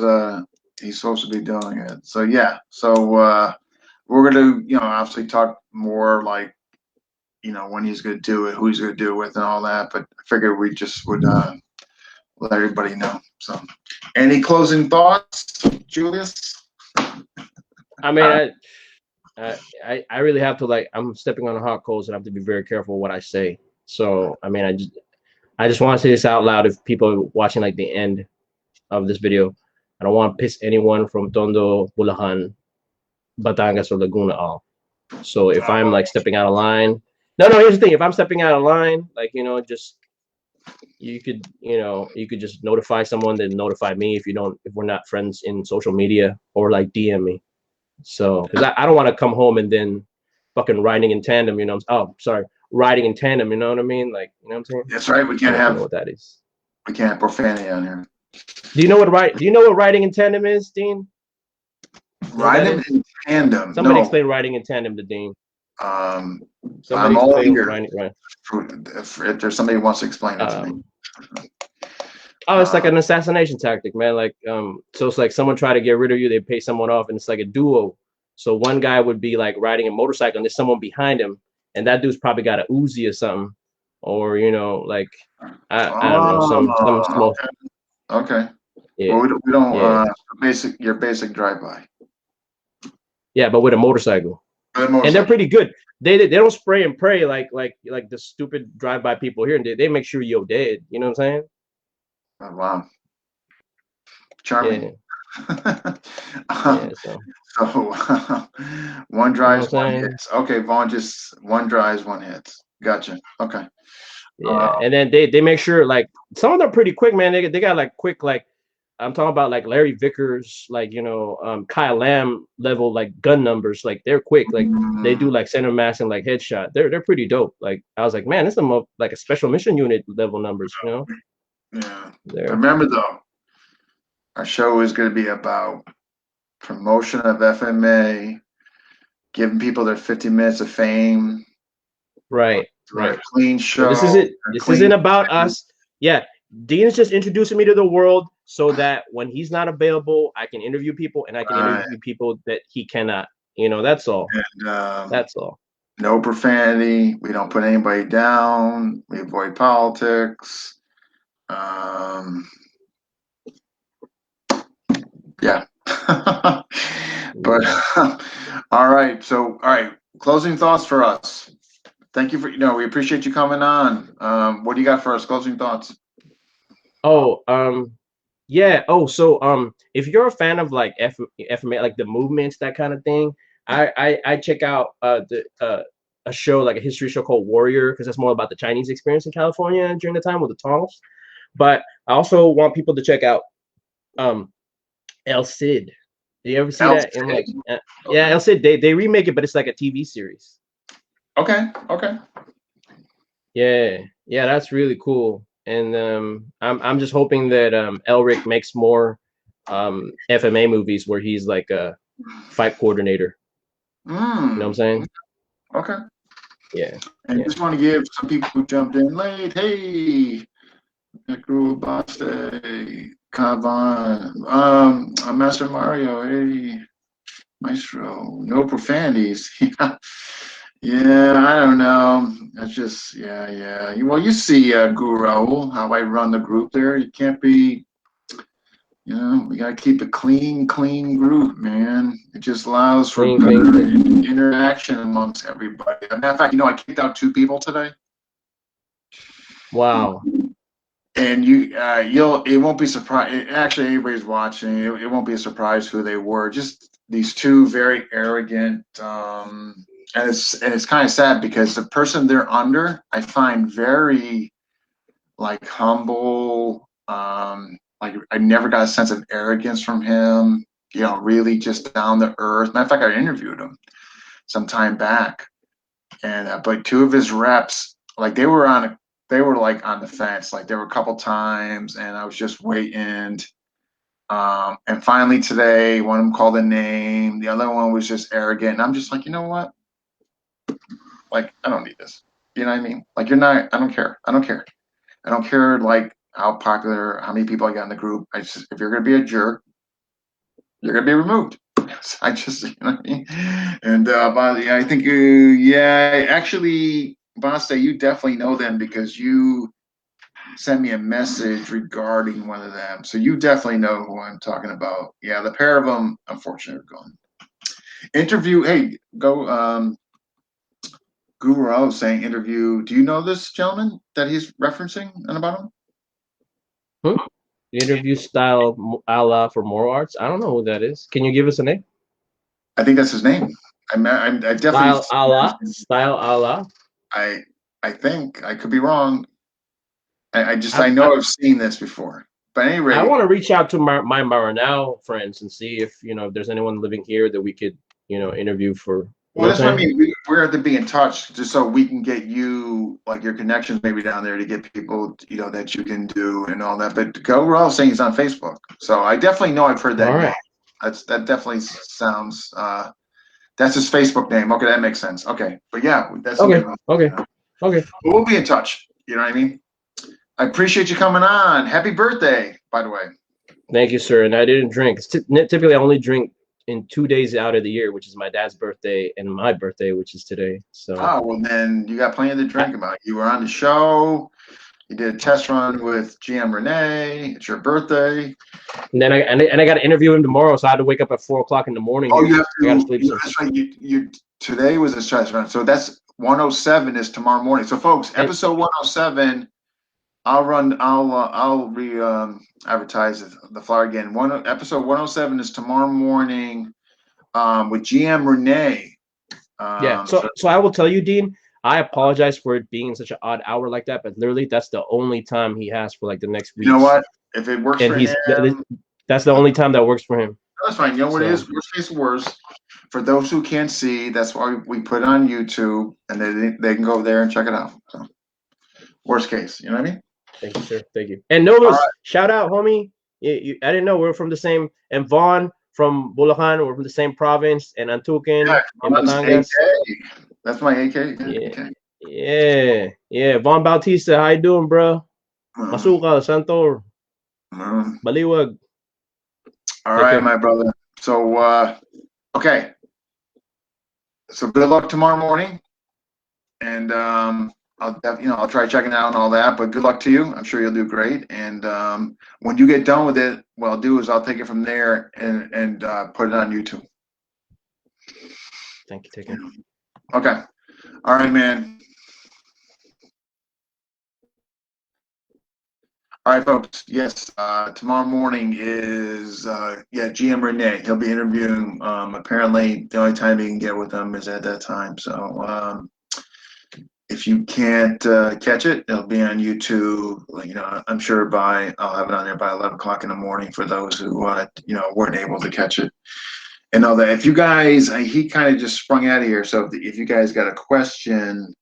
he's supposed to be doing it. So yeah. So we're gonna, obviously talk more like, when he's gonna do it, who he's gonna do it with, and all that. But I figured we just would let everybody know. So, any closing thoughts, Julius? I mean, I really have to like I'm stepping on hot coals and I have to be very careful what I say. So I mean, I just want to say this out loud if people are watching like the end of this video. I don't want to piss anyone from Tondo, Bulacan, Batangas, or Laguna off. So if I'm like stepping out of line, no, here's the thing. If I'm stepping out of line, like, just you could just notify someone, then notify me if we're not friends in social media, or like DM me. So because I don't want to come home and then fucking riding in tandem, oh, sorry, riding in tandem, you know what I mean? Like, you know what I'm saying? That's right. We I can't don't know if you know have what that is. we can't have profanity on here. Do you know what riding in tandem is, Dean? Riding in tandem. Somebody No. explain riding in tandem to Dean. I'm all ear. If there's somebody who wants to explain it to me. Oh, it's like an assassination tactic, man. Like, so it's like someone try to get rid of you, they pay someone off, and it's like a duo. So one guy would be like riding a motorcycle, and there's someone behind him, and that dude's probably got a Uzi or something, or like I don't know, some small. Okay. Yeah. Well, we don't Yeah. your basic drive-by. Yeah, but with a motorcycle. And they're pretty good. They don't spray and pray like the stupid drive-by people here, and they make sure you're dead. You know what I'm saying? Oh, wow. Charming. Yeah. So one drives, you know one hits. Okay, Vaughn, just one drives, one hits. Gotcha. Okay. Yeah, and then they make sure like some of them are pretty quick, man. They got like quick, like I'm talking about like Larry Vickers, like Kyle Lamb level like gun numbers. Like they're quick, like they do like center mass and like headshot. They're pretty dope. Like I was like, man, this is like a special mission unit level numbers, Yeah. Remember though, our show is going to be about promotion of FMA, giving people their 50 minutes of fame. Right. A clean show. This is it. This isn't about us. Yeah. Dean is just introducing me to the world so that when he's not available, I can interview people and I can interview people that he cannot. That's all. And, that's all. No profanity. We don't put anybody down. We avoid politics. Yeah. But all right. So, all right. Closing thoughts for us. Thank you for, we appreciate you coming on. What do you got for us? Closing thoughts. Oh, yeah. Oh, so if you're a fan of like FMA, like the movements, that kind of thing, I check out a show, like a history show called Warrior, because that's more about the Chinese experience in California during the time with the Tongs. But I also want people to check out El Cid. Do you ever see El that? In like, Cid? yeah, El Cid. They remake it, but it's like a TV series. Okay. Okay. Yeah, yeah, that's really cool. And I'm just hoping that Elric makes more FMA movies where he's like a fight coordinator. You know what I'm saying? Okay. Yeah, And yeah. just want to give some people who jumped in late. Hey, Necro Baste, Kavan, Master Mario. Hey, Maestro. No profanities. Yeah, I don't know. That's just yeah. Well, you see, Guru Raul, how I run the group there. You can't be. We gotta keep a clean group, man. It just allows for Clean, clean, better clean. interaction amongst everybody. As a matter of fact, I kicked out 2 people today, Wow. and it won't be surprised. Actually, anybody's watching, it won't be a surprise who they were. Just these 2 very arrogant, and it's kind of sad because the person they're under, I find very like humble. Like I never got a sense of arrogance from him. Really just down to earth. Matter of fact, I interviewed him some time back, and but 2 of his reps, like they were like on the fence. Like there were a couple times, and I was just waiting. And finally today, one of them called a name. The other one was just arrogant, and I'm just like, you know what? Like I don't need this. You know what I mean? Like you're not. I don't care. I don't care like how popular, how many people I got in the group. If you're gonna be a jerk, you're gonna be removed. I just, you know what I mean? And I think, actually, Basta, you definitely know them because you sent me a message regarding one of them. So you definitely know who I'm talking about. Yeah, the pair of them, unfortunately, are gone. Interview, hey, go, Guru I was saying interview. Do you know this gentleman that he's referencing on the bottom? Hmm? Interview style a la for more arts. I don't know who that is. Can you give us a name? I think that's his name. I definitely. Style a la. Style a la. I I think I could be wrong. I I, know I've seen this before. But at any I rate, want to reach out to my Maranao friends and see if if there's anyone living here that we could interview for. You know well, what that's what I I'm saying? mean. We're have to be in touch just so we can get you like your connections maybe down there to get people that you can do and all that. But we're all saying he's on Facebook, so I definitely know I've heard All that name. right. That definitely sounds. That's his Facebook name. Okay, that makes sense. Okay, but yeah, that's Okay. somebody. Okay. Okay. But we'll be in touch. You know what I mean? I appreciate you coming on. Happy birthday, by the way. Thank you, sir. And I didn't drink. Typically, I only drink in 2 days out of the year, which is my dad's birthday and my birthday, which is today. So. Oh, well, then you got plenty to I, drink about. You were on the show. You did a test run with GM Renee. It's your birthday. and then I got to interview him tomorrow, so I had to wake up at 4 o'clock in the morning Oh, here. you have I got to to. sleep some. That's right. You today was a test run, so that's 107 is tomorrow morning. So, folks, And episode 107. I'll re advertise the flyer again. Episode 107 is tomorrow morning. With GM Renee. yeah, So so I will tell you, Dean. I apologize for it being such an odd hour like that, but literally that's the only time he has for like the next you know weeks, what? If it works and for him, that's the only time that works for him. that's fine. You know what it So is? Worst case worst. For those who can't see, that's why we put it on YouTube, and they can go there and check it out. So, worst case, you know what I mean? thank you, sir. Thank you. And All Novus, right. shout out, homie. I didn't know we're from the same. And Vaughn from Bulacan, we're from the same province. And Antukin Yeah, in Vaughn's AK. Batangas. That's my AK. Yeah, AK. yeah. Vaughn Bautista, how you doing, bro? Um, Masuka, Santor, Baliwag. all Take right, care. my brother. So, okay. So good luck tomorrow morning, and I'll try checking out and all that. But good luck to you. I'm sure you'll do great. And when you get done with it, what I'll do is I'll take it from there and put it on YouTube. Thank you. Take care. Okay. All right, man. All right, folks. Yes, tomorrow morning is GM Renee. He'll be interviewing. Apparently, the only time he can get with them is at that time. So if you can't catch it, it'll be on YouTube. You know, I'm sure I'll have it on there by 11 o'clock in the morning for those who you know, weren't able to catch it. And all that. If you guys, he kind of just sprung out of here. So if you guys got a question,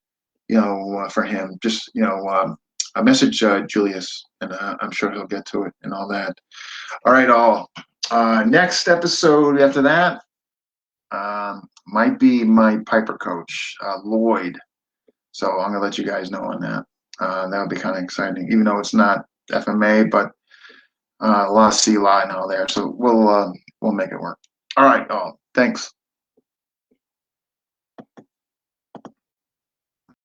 you know, for him, just, you know, a message Julius, and I'm sure he'll get to it and all that. All right, all. Next episode after that might be my Piper coach, Lloyd. So I'm gonna let you guys know on that. That'll be kind of exciting, even though it's not FMA, but a lot of CLI and all there. So we'll make it work. All right, all. Thanks.